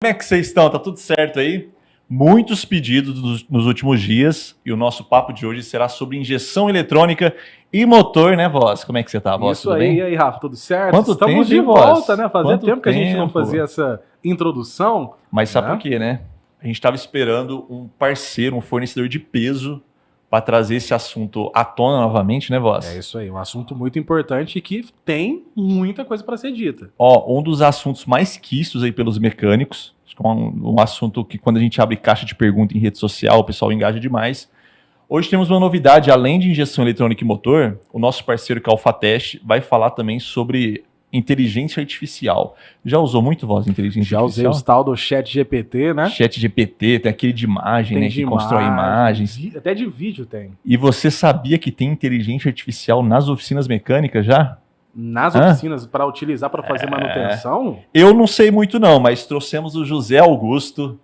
Como é que vocês estão? Tá tudo certo aí? Muitos pedidos nos últimos dias e o nosso papo de hoje será sobre injeção eletrônica e motor, né, Voz? Como é que você tá, Voz? Isso Tudo aí, bem? e aí, Rafa, tudo certo? Quanto Estamos tempo, de hein, Voz? volta, né? Fazia Quanto tempo que a gente não tempo? fazia essa introdução. Mas sabe por Né? quê, né? A gente estava esperando um parceiro, um fornecedor de peso para trazer esse assunto à tona novamente, né, Voz? É isso aí, um assunto muito importante e que tem muita coisa para ser dita. Ó, um dos assuntos mais quistos aí pelos mecânicos, acho que é um assunto que quando a gente abre caixa de pergunta em rede social, o pessoal engaja demais. Hoje temos uma novidade, além de injeção eletrônica e motor, o nosso parceiro que é a AlphaTest vai falar também sobre inteligência artificial. Já usou muito, Voz, inteligência Já usei artificial? os tal do chat GPT, né? Chat GPT, tem aquele de imagem, Tem né, de que constrói imagens. até de vídeo tem. E você sabia que tem inteligência artificial nas oficinas mecânicas já? Nas oficinas para utilizar para fazer manutenção? Eu não sei muito não, mas trouxemos o José Augusto,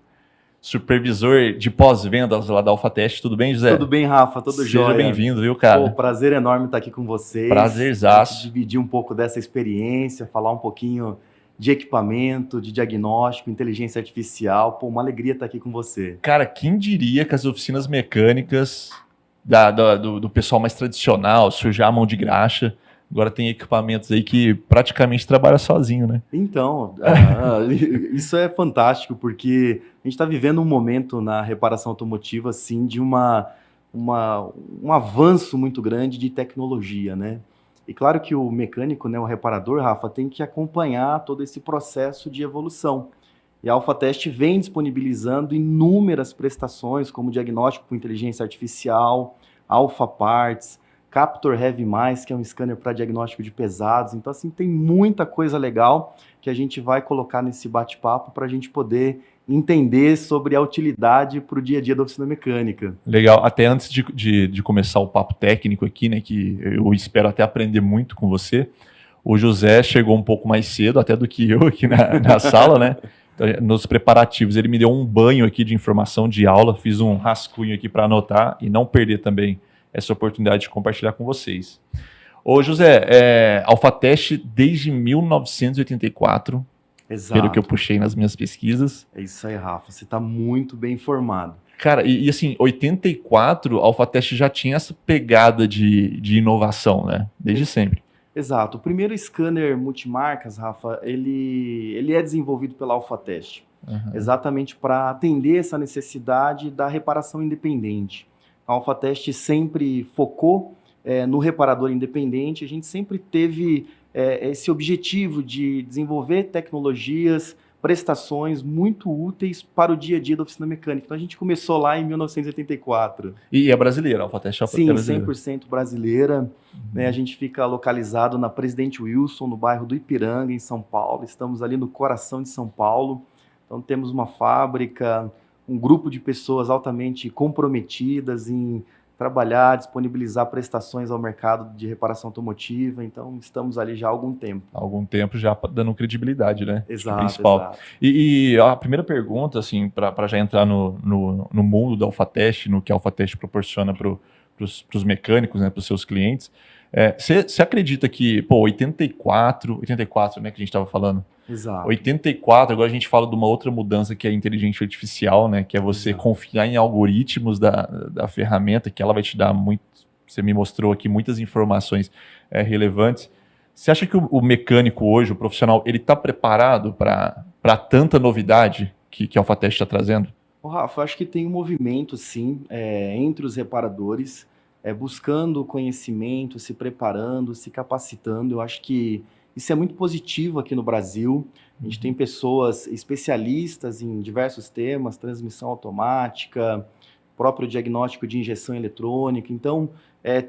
supervisor de pós-vendas lá da AlphaTest. Tudo bem, José? Tudo bem, Rafa? Tudo jóia. Seja bem-vindo, viu, cara? Pô, prazer enorme estar aqui com vocês. Prazerzaço. Dividir um pouco dessa experiência, falar um pouquinho de equipamento, de diagnóstico, inteligência artificial. Pô, uma alegria estar aqui com você. Cara, quem diria que as oficinas mecânicas do pessoal mais tradicional, sujar a mão de graxa, agora tem equipamentos aí que praticamente trabalha sozinho, né? Então, isso é fantástico, porque a gente está vivendo um momento na reparação automotiva, assim, de um avanço muito grande de tecnologia, né? E claro que o mecânico, né, o reparador, Rafa, tem que acompanhar todo esse processo de evolução. E a AlphaTest vem disponibilizando inúmeras prestações, como diagnóstico com inteligência artificial, Alpha Parts, Captor Heavy+, que é um scanner para diagnóstico de pesados. Então, assim, tem muita coisa legal que a gente vai colocar nesse bate-papo para a gente poder entender sobre a utilidade para o dia a dia da oficina mecânica. Legal. Até antes de começar o papo técnico aqui, né, que eu espero até aprender muito com você, o José chegou um pouco mais cedo, até do que eu aqui na sala, né? Nos preparativos. Ele me deu um banho aqui de informação de aula, fiz um rascunho aqui para anotar e não perder também essa oportunidade de compartilhar com vocês. Ô, José, AlphaTest desde 1984, Exato. pelo que eu puxei nas minhas pesquisas. É isso aí, Rafa, você está muito bem informado. Cara, e assim, 84, a AlphaTest já tinha essa pegada de inovação, né? Desde sempre. Exato. O primeiro scanner multimarcas, Rafa, ele é desenvolvido pela AlphaTest, exatamente para atender essa necessidade da reparação independente. A AlphaTest sempre focou no reparador independente, a gente sempre teve esse objetivo de desenvolver tecnologias, prestações muito úteis para o dia a dia da oficina mecânica. Então a gente começou lá em 1984. E é brasileira, a AlphaTest é Sim, brasileira. 100% brasileira. Né, a gente fica localizado na Presidente Wilson, no bairro do Ipiranga, em São Paulo. Estamos ali no coração de São Paulo. Então temos uma fábrica, um grupo de pessoas altamente comprometidas em trabalhar, disponibilizar prestações ao mercado de reparação automotiva. Então, estamos ali já há algum tempo. Há algum tempo já dando credibilidade, né? Exato, principal. exato. E a primeira pergunta, assim, para já entrar no mundo da AlphaTest, no que a AlphaTest proporciona para os mecânicos, né, para os seus clientes, você acredita que, 84, né, que a gente estava falando? Exato. 84, agora a gente fala de uma outra mudança que é a inteligência artificial, né? Que é você confiar em algoritmos da ferramenta, que ela vai te dar muito. Você me mostrou aqui muitas informações relevantes. Você acha que o mecânico hoje, o profissional, ele está preparado para tanta novidade que a AlphaTest está trazendo? Rafa, acho que tem um movimento, sim, entre os reparadores, buscando conhecimento, se preparando, se capacitando. Eu acho que isso é muito positivo aqui no Brasil. A gente tem pessoas especialistas em diversos temas, transmissão automática, próprio diagnóstico de injeção eletrônica. Então,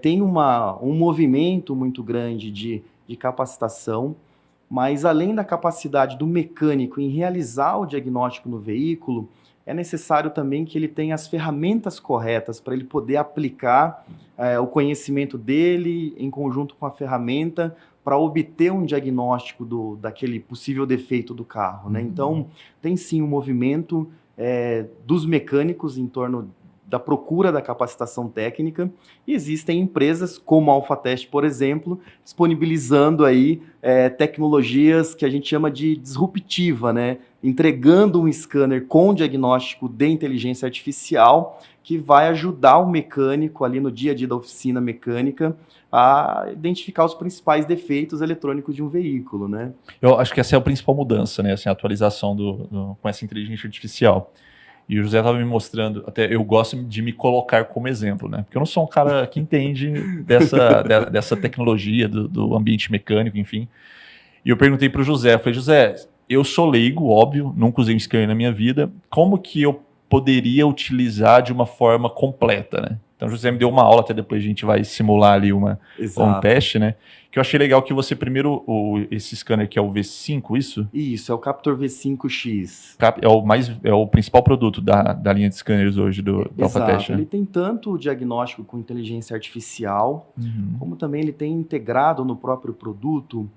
tem um movimento muito grande de capacitação, mas além da capacidade do mecânico em realizar o diagnóstico no veículo, é necessário também que ele tenha as ferramentas corretas para ele poder aplicar o conhecimento dele em conjunto com a ferramenta para obter um diagnóstico daquele possível defeito do carro, né? Então, tem sim um movimento dos mecânicos em torno da procura da capacitação técnica, e existem empresas como a Alphatest, por exemplo, disponibilizando aí tecnologias que a gente chama de disruptiva, né? Entregando um scanner com diagnóstico de inteligência artificial que vai ajudar o mecânico ali no dia a dia da oficina mecânica a identificar os principais defeitos eletrônicos de um veículo, né? Eu acho que essa é a principal mudança, né? Assim, a atualização com essa inteligência artificial. E o José estava me mostrando, até eu gosto de me colocar como exemplo, né? Porque eu não sou um cara que entende dessa tecnologia, do ambiente mecânico, enfim. E eu perguntei para o José, eu falei, José, eu sou leigo, óbvio, nunca usei um scanner na minha vida, como que eu poderia utilizar de uma forma completa, né? Então o José me deu uma aula, até depois a gente vai simular ali um teste, né? Que eu achei legal que você primeiro, esse scanner que é o V5, isso? Isso, é o Captor V5X. É o principal produto da linha de scanners hoje do Alphatest, né? Ele tem tanto o diagnóstico com inteligência artificial, como também ele tem integrado no próprio produto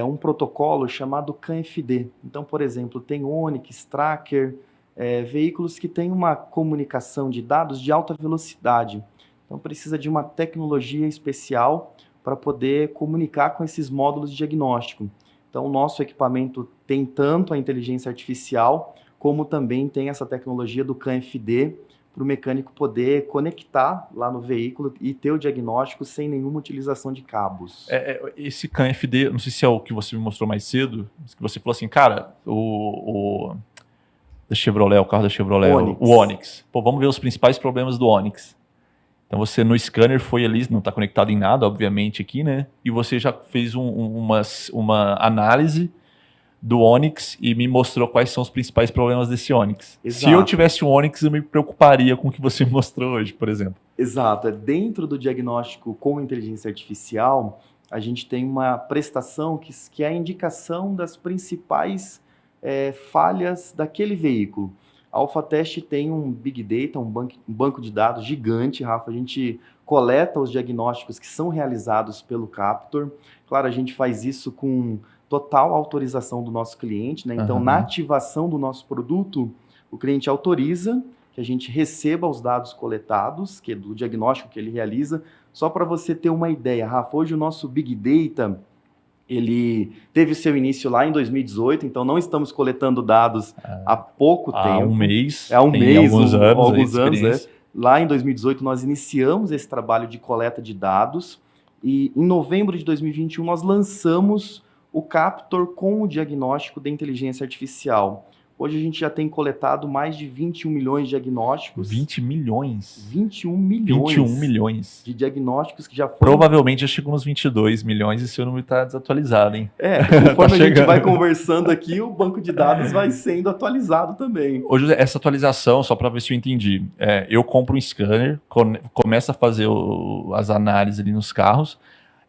um protocolo chamado CAN-FD. Então, por exemplo, tem Onix, Tracker, veículos que têm uma comunicação de dados de alta velocidade. Então, precisa de uma tecnologia especial para poder comunicar com esses módulos de diagnóstico. Então, o nosso equipamento tem tanto a inteligência artificial, como também tem essa tecnologia do CAN-FD, para o mecânico poder conectar lá no veículo e ter o diagnóstico sem nenhuma utilização de cabos. Esse CAN-FD, não sei se é o que você me mostrou mais cedo, que você falou assim, cara, da Chevrolet, o carro da Chevrolet, o Onix. Pô, vamos ver os principais problemas do Onix. Então você no scanner foi ali, não está conectado em nada, obviamente, aqui, né? E você já fez uma análise do Onix e me mostrou quais são os principais problemas desse Onix. Exato. Se eu tivesse um Onix, eu me preocuparia com o que você me mostrou hoje, por exemplo. Exato. Dentro do diagnóstico com inteligência artificial, a gente tem uma prestação que é a indicação das principais falhas daquele veículo. A Alphatest tem um Big Data, um banco de dados gigante, Rafa. A gente coleta os diagnósticos que são realizados pelo Captor. Claro, a gente faz isso com total autorização do nosso cliente, né? Então, na ativação do nosso produto, o cliente autoriza que a gente receba os dados coletados, que é do diagnóstico que ele realiza. Só para você ter uma ideia, Rafa, hoje o nosso Big Data, ele teve seu início lá em 2018, então não estamos coletando dados há pouco tempo. Há um mês. Há um mês, alguns anos. Lá em 2018 nós iniciamos esse trabalho de coleta de dados e em novembro de 2021 nós lançamos o Captor com o diagnóstico de inteligência artificial. Hoje a gente já tem coletado mais de 21 milhões de diagnósticos. 20 milhões? 21 milhões. 21 milhões. De diagnósticos que já foram... Provavelmente já chegou nos 22 milhões e seu número está desatualizado, hein? Conforme a gente vai conversando aqui, o banco de dados vai sendo atualizado também. Ô, José, essa atualização, só para ver se eu entendi. Eu compro um scanner, começo a fazer as análises ali nos carros.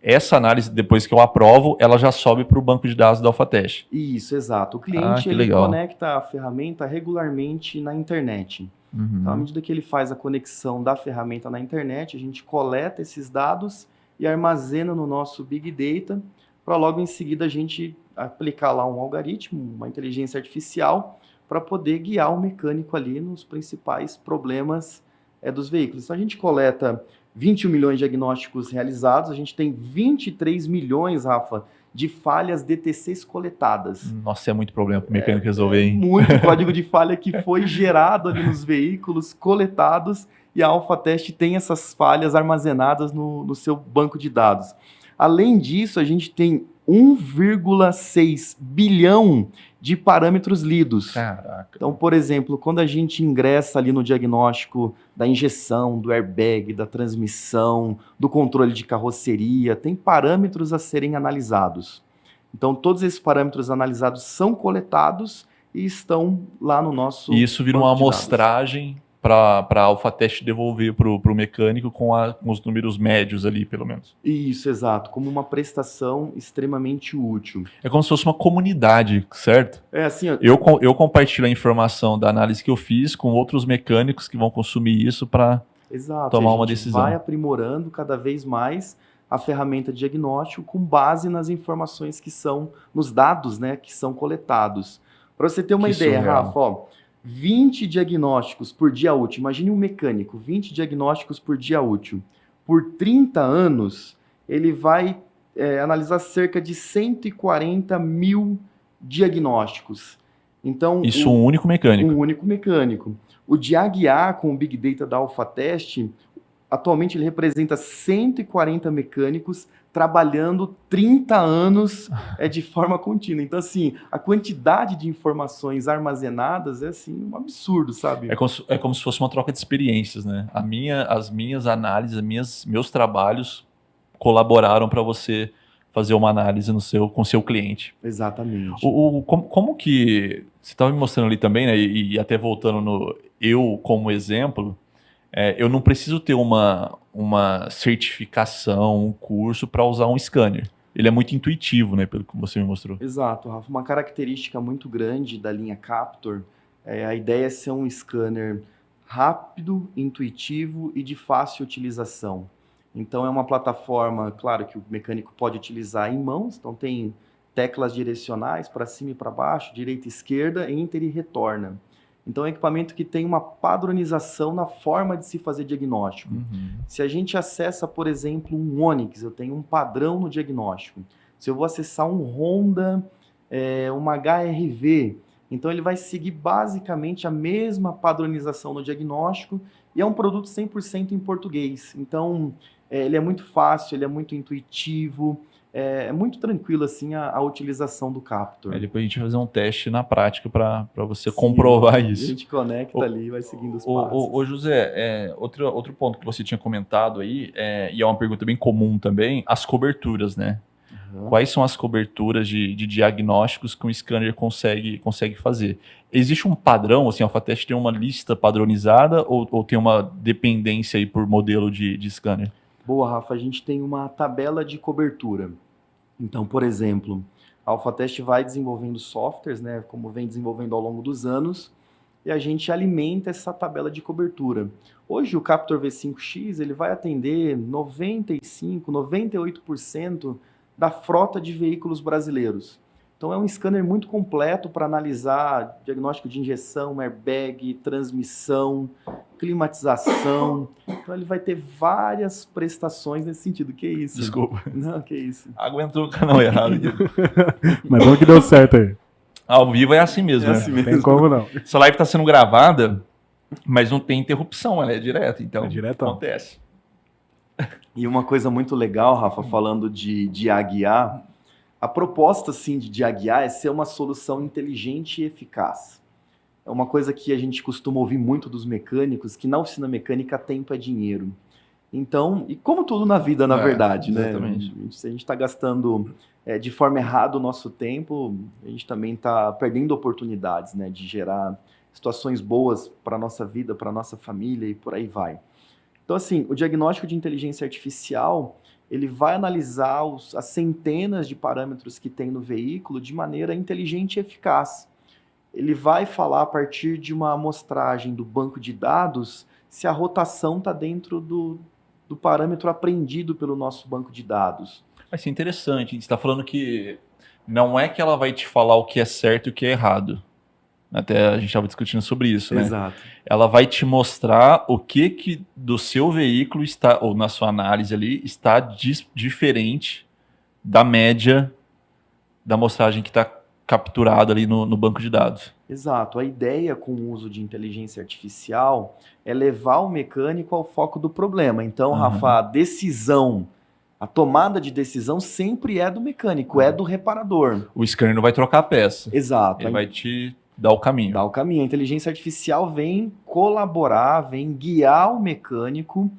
Essa análise, depois que eu aprovo, ela já sobe para o banco de dados da Alphatest. Isso, exato. O cliente ele conecta a ferramenta regularmente na internet. Então, à medida que ele faz a conexão da ferramenta na internet, a gente coleta esses dados e armazena no nosso Big Data, para logo em seguida a gente aplicar lá um algoritmo, uma inteligência artificial, para poder guiar o mecânico ali nos principais problemas dos veículos. Então, a gente coleta 21 milhões de diagnósticos realizados, a gente tem 23 milhões, Rafa, de falhas DTCs coletadas. Nossa, é muito problema para o mecânico resolver, hein? Muito código de falha que foi gerado ali nos veículos, coletados, e a Alphatest tem essas falhas armazenadas no seu banco de dados. Além disso, a gente tem 1,6 bilhão de parâmetros lidos. Caraca. Então, por exemplo, quando a gente ingressa ali no diagnóstico da injeção, do airbag, da transmissão, do controle de carroceria, tem parâmetros a serem analisados. Então, todos esses parâmetros analisados são coletados e estão lá no nosso... E isso vira uma amostragem para a Alphatest devolver para o mecânico com os números médios ali, pelo menos. Isso, exato. Como uma prestação extremamente útil. É como se fosse uma comunidade, certo? É assim... Eu compartilho a informação da análise que eu fiz com outros mecânicos que vão consumir isso para tomar uma decisão. Vai aprimorando cada vez mais a ferramenta de diagnóstico com base nas informações que são, nos dados, né, que são coletados. Para você ter uma ideia, Rafa, 20 diagnósticos por dia útil. Imagine um mecânico, 20 diagnósticos por dia útil. Por 30 anos, ele vai analisar cerca de 140 mil diagnósticos. Então, Isso um único mecânico. Um único mecânico. O DiagA, com o Big Data da AlphaTest, atualmente ele representa 140 mecânicos trabalhando 30 anos de forma contínua. Então, assim, a quantidade de informações armazenadas é, assim, um absurdo, sabe? É como se fosse uma troca de experiências, né? As minhas análises, meus trabalhos colaboraram para você fazer uma análise com o seu cliente. Exatamente. Como que... Você estava me mostrando ali também, né? E até voltando no eu como exemplo, eu não preciso ter uma certificação, um curso para usar um scanner. Ele é muito intuitivo, né? Pelo que você me mostrou. Exato, Rafa. Uma característica muito grande da linha Captor, a ideia é ser um scanner rápido, intuitivo e de fácil utilização. Então é uma plataforma, claro, que o mecânico pode utilizar em mãos, então tem teclas direcionais para cima e para baixo, direita e esquerda, enter e retorna. Então é um equipamento que tem uma padronização na forma de se fazer diagnóstico. Uhum. Se a gente acessa, por exemplo, um Onix, eu tenho um padrão no diagnóstico. Se eu vou acessar um Honda, uma HRV, então ele vai seguir basicamente a mesma padronização no diagnóstico e é um produto 100% em português. Então ele é muito fácil, ele é muito intuitivo, é muito tranquilo assim a utilização do Captor. Depois a gente vai fazer um teste na prática para você comprovar isso. A gente conecta ali e vai seguindo os passos. Ô José, outro ponto que você tinha comentado aí, e é uma pergunta bem comum também, as coberturas, né? Uhum. Quais são as coberturas de diagnósticos que um scanner consegue fazer? Existe um padrão, assim, a AlphaTest tem uma lista padronizada ou tem uma dependência aí por modelo de scanner? Boa, Rafa, a gente tem uma tabela de cobertura. Então, por exemplo, a AlphaTest vai desenvolvendo softwares, né, como vem desenvolvendo ao longo dos anos, e a gente alimenta essa tabela de cobertura. Hoje o Captor V5X ele vai atender 95%, 98% da frota de veículos brasileiros. Então é um scanner muito completo para analisar diagnóstico de injeção, airbag, transmissão, climatização. Então ele vai ter várias prestações nesse sentido. Que isso? Desculpa. Não, que isso. Aguentou o canal errado. Mas como que deu certo aí? Ao vivo é assim mesmo, né? Assim Não mesmo. tem como não. Essa live está sendo gravada, mas não tem interrupção, ela é direta, então diretão. acontece. E uma coisa muito legal, Rafa, falando de DiagA, a proposta, sim, de DiagA é ser uma solução inteligente e eficaz. É uma coisa que a gente costuma ouvir muito dos mecânicos, que na oficina mecânica tempo é dinheiro. Então, e como tudo na vida, na verdade, exatamente. né? Se a gente está gastando de forma errada o nosso tempo, a gente também está perdendo oportunidades, né, de gerar situações boas para a nossa vida, para a nossa família e por aí vai. Então, assim, o diagnóstico de inteligência artificial, ele vai analisar as centenas de parâmetros que tem no veículo de maneira inteligente e eficaz. Ele vai falar a partir de uma amostragem do banco de dados se a rotação está dentro do parâmetro aprendido pelo nosso banco de dados. Vai ser interessante. Você está falando que não é que ela vai te falar o que é certo e o que é errado. Até a gente estava discutindo sobre isso, né? Exato. Ela vai te mostrar o que do seu veículo está, ou na sua análise ali, está diferente da média da amostragem que está capturada ali no banco de dados. Exato. A ideia com o uso de inteligência artificial é levar o mecânico ao foco do problema. Então, Rafa, a tomada de decisão sempre é do mecânico, é do reparador. O scanner não vai trocar a peça. Exato. Ele vai te dar o caminho. Dá o caminho. A inteligência artificial vem colaborar, vem guiar o mecânico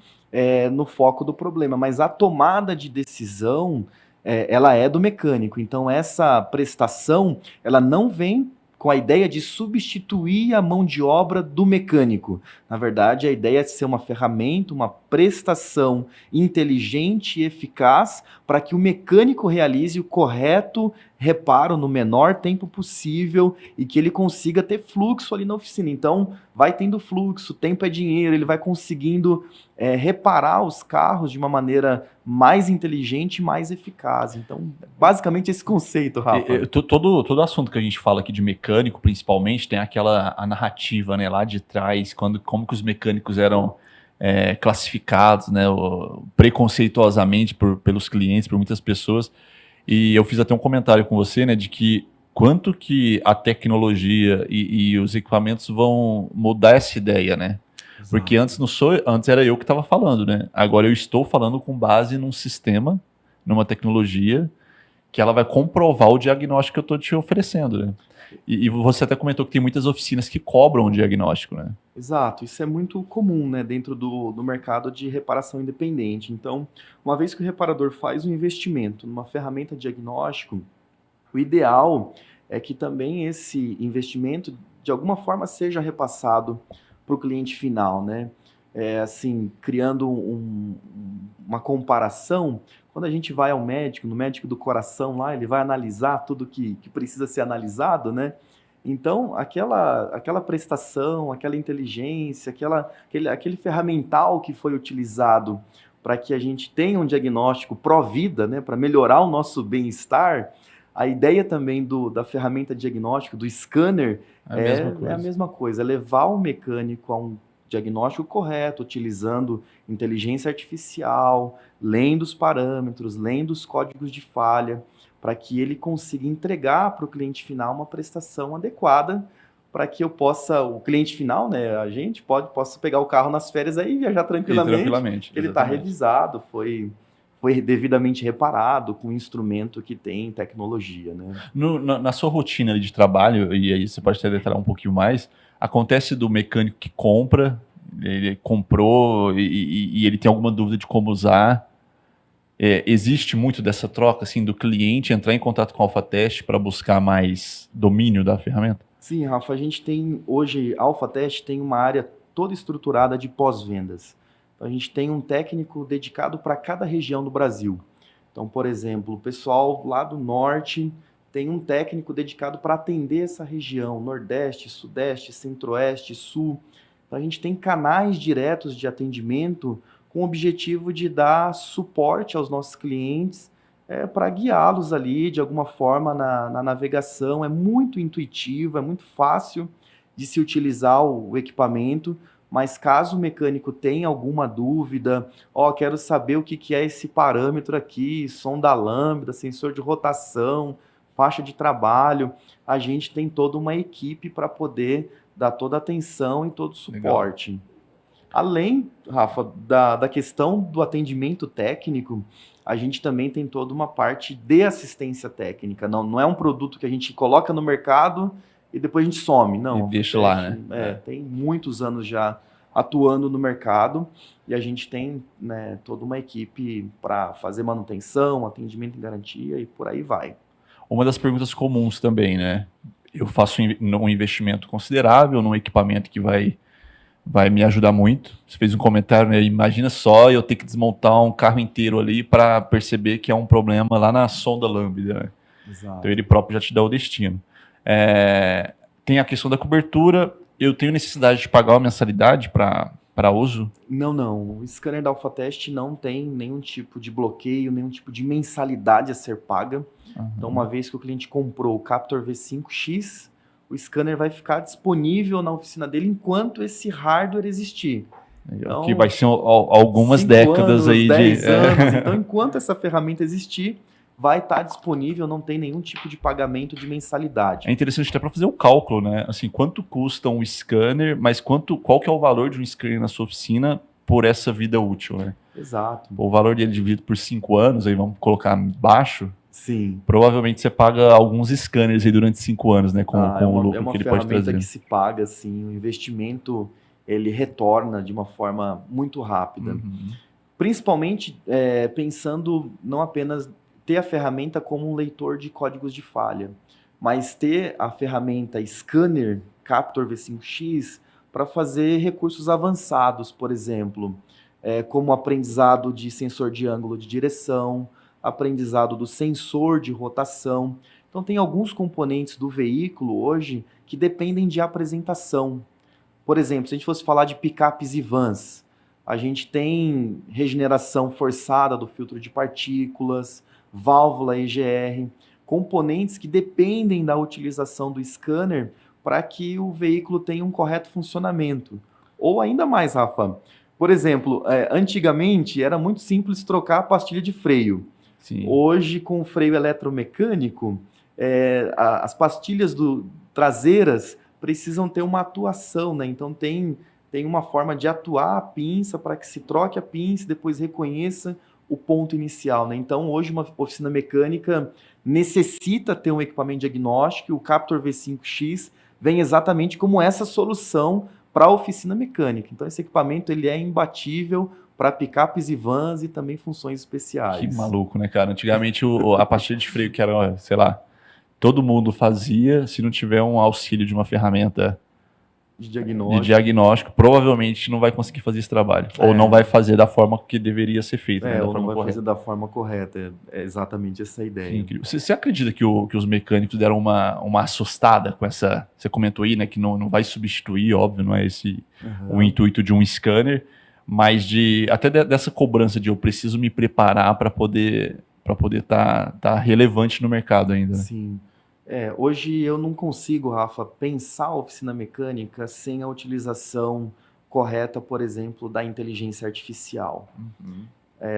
no foco do problema, mas a tomada de decisão, ela é do mecânico. Então, essa prestação, ela não vem com a ideia de substituir a mão de obra do mecânico. Na verdade, a ideia é ser uma ferramenta, uma prestação inteligente e eficaz para que o mecânico realize o correto reparo no menor tempo possível e que ele consiga ter fluxo ali na oficina. Então, vai tendo fluxo, tempo é dinheiro, ele vai conseguindo reparar os carros de uma maneira mais inteligente e mais eficaz. Então, basicamente esse conceito, Rafa. Todo assunto que a gente fala aqui de mecânico, principalmente, tem a narrativa, né, lá de trás, como que os mecânicos eram classificados, né, preconceituosamente pelos clientes, por muitas pessoas. E eu fiz até um comentário com você, né, de que quanto que a tecnologia e os equipamentos vão mudar essa ideia, né? Exato. Porque antes era eu que estava falando, né? Agora eu estou falando com base num sistema, numa tecnologia que ela vai comprovar o diagnóstico que eu estou te oferecendo, né? E você até comentou que tem muitas oficinas que cobram o diagnóstico, né? Exato, isso é muito comum, né, dentro do mercado de reparação independente. Então, uma vez que o reparador faz um investimento numa ferramenta de diagnóstico, o ideal é que também esse investimento, de alguma forma, seja repassado para o cliente final, né? Assim, criando uma comparação, quando a gente vai ao médico, no médico do coração lá, ele vai analisar tudo que precisa ser analisado, né? Então, aquela prestação, aquela inteligência, aquele ferramental que foi utilizado para que a gente tenha um diagnóstico pró-vida, né, para melhorar o nosso bem-estar, a ideia também da ferramenta de diagnóstico, do scanner, é a mesma coisa, é levar o mecânico a um diagnóstico correto, utilizando inteligência artificial, lendo os parâmetros, lendo os códigos de falha, para que ele consiga entregar para o cliente final uma prestação adequada, para que o cliente final, né, a gente possa pegar o carro nas férias aí e viajar tranquilamente. Ele está revisado, foi devidamente reparado com o instrumento que tem tecnologia, né? Na sua rotina de trabalho, e aí você pode até detalhar um pouquinho mais, acontece do mecânico que compra, ele comprou e ele tem alguma dúvida de como usar. Existe muito dessa troca, assim, do cliente entrar em contato com a AlphaTest para buscar mais domínio da ferramenta? Sim, Rafa, a gente tem hoje, a AlphaTest tem uma área toda estruturada de pós-vendas. Então, a gente tem um técnico dedicado para cada região do Brasil. Então, por exemplo, o pessoal lá do norte tem um técnico dedicado para atender essa região, Nordeste, Sudeste, Centro-Oeste, Sul. Então, a gente tem canais diretos de atendimento com o objetivo de dar suporte aos nossos clientes para guiá-los ali de alguma forma na navegação. É muito intuitivo, é muito fácil de se utilizar o equipamento, mas caso o mecânico tenha alguma dúvida, quero saber o que é esse parâmetro aqui, sonda lambda, sensor de rotação, faixa de trabalho, a gente tem toda uma equipe para poder dar toda a atenção e todo o suporte. Legal. Além, Rafa, da questão do atendimento técnico, a gente também tem toda uma parte de assistência técnica. Não é um produto que a gente coloca no mercado e depois a gente some. Não. E deixa lá, né? Tem muitos anos já atuando no mercado e a gente tem, né, toda uma equipe para fazer manutenção, atendimento em garantia e por aí vai. Uma das perguntas comuns também, né? Eu faço um investimento considerável num equipamento que vai me ajudar muito. Você fez um comentário, né? Imagina só eu ter que desmontar um carro inteiro ali para perceber que é um problema lá na sonda lambda, né? Exato. Então ele próprio já te dá o destino. Tem a questão da cobertura. Eu tenho necessidade de pagar uma mensalidade para uso? Não. O scanner da AlphaTest não tem nenhum tipo de bloqueio, nenhum tipo de mensalidade a ser paga. Uhum. Então, uma vez que o cliente comprou o Captor V5X, o scanner vai ficar disponível na oficina dele enquanto esse hardware existir. Então, que vai ser algumas décadas aí 10 anos. Então, enquanto essa ferramenta existir, vai estar disponível, não tem nenhum tipo de pagamento de mensalidade. É interessante até para fazer o cálculo, né? Assim, quanto custa um scanner, mas qual que é o valor de um scanner na sua oficina por essa vida útil, né? Exato. O valor dele dividido por 5 anos, aí vamos colocar baixo. Sim. Provavelmente você paga alguns scanners aí durante 5 anos, né? Com o lucro que ele pode trazer. É uma ferramenta que se paga, assim, o investimento ele retorna de uma forma muito rápida. Uhum. Principalmente pensando não apenas ter a ferramenta como um leitor de códigos de falha, mas ter a ferramenta Scanner Captor V5X para fazer recursos avançados, por exemplo, como aprendizado de sensor de ângulo de direção, aprendizado do sensor de rotação. Então tem alguns componentes do veículo hoje que dependem de apresentação. Por exemplo, se a gente fosse falar de picapes e vans, a gente tem regeneração forçada do filtro de partículas, válvula EGR, componentes que dependem da utilização do scanner para que o veículo tenha um correto funcionamento. Ou ainda mais, Rafa, por exemplo, antigamente era muito simples trocar a pastilha de freio. Sim. Hoje, com o freio eletromecânico, as pastilhas traseiras precisam ter uma atuação, né? Então tem uma forma de atuar a pinça para que se troque a pinça e depois reconheça o ponto inicial, né? Então hoje uma oficina mecânica necessita ter um equipamento diagnóstico e o Captor V5X vem exatamente como essa solução para a oficina mecânica. Então esse equipamento ele é imbatível para picapes e vans e também funções especiais. Que maluco, né, cara? Antigamente a pastilha de freio que era, sei lá, todo mundo fazia, se não tiver um auxílio de uma ferramenta de diagnóstico, provavelmente não vai conseguir fazer esse trabalho. Ou não vai fazer da forma que deveria ser feito. Né, ou não vai fazer da forma correta. É exatamente essa a ideia. Incrível. Você acredita que os mecânicos deram uma assustada com essa... Você comentou aí, né, que não vai substituir, óbvio, não é esse o intuito de um scanner, mas até dessa cobrança de eu preciso me preparar para poder tá relevante no mercado ainda. Né? Sim. Hoje eu não consigo, Rafa, pensar a oficina mecânica sem a utilização correta, por exemplo, da inteligência artificial.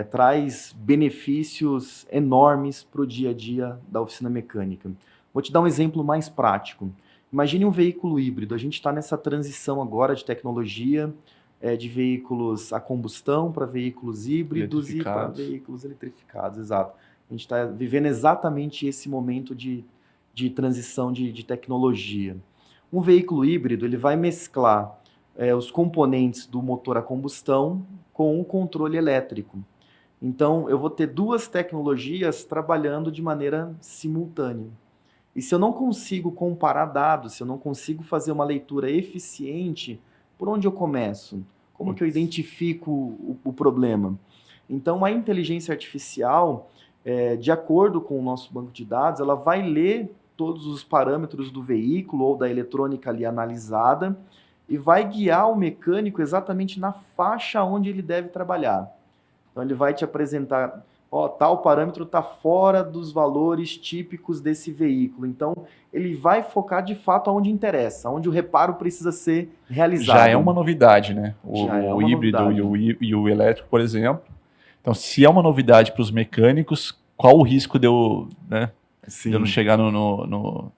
Traz benefícios enormes para o dia a dia da oficina mecânica. Vou te dar um exemplo mais prático. Imagine um veículo híbrido. A gente está nessa transição agora de tecnologia, de veículos a combustão para veículos híbridos e para veículos eletrificados. Exato. A gente está vivendo exatamente esse momento de transição de tecnologia. Um veículo híbrido ele vai mesclar os componentes do motor a combustão com o controle elétrico. Então, eu vou ter duas tecnologias trabalhando de maneira simultânea. E se eu não consigo comparar dados, se eu não consigo fazer uma leitura eficiente, por onde eu começo? Como que eu identifico o problema? Então, a inteligência artificial, de acordo com o nosso banco de dados, ela vai ler todos os parâmetros do veículo ou da eletrônica ali analisada e vai guiar o mecânico exatamente na faixa onde ele deve trabalhar. Então ele vai te apresentar, tal parâmetro está fora dos valores típicos desse veículo. Então ele vai focar de fato aonde interessa, onde o reparo precisa ser realizado. Já é uma novidade, né? O híbrido e o elétrico, por exemplo. Então se é uma novidade para os mecânicos, qual o risco de eu não chegar no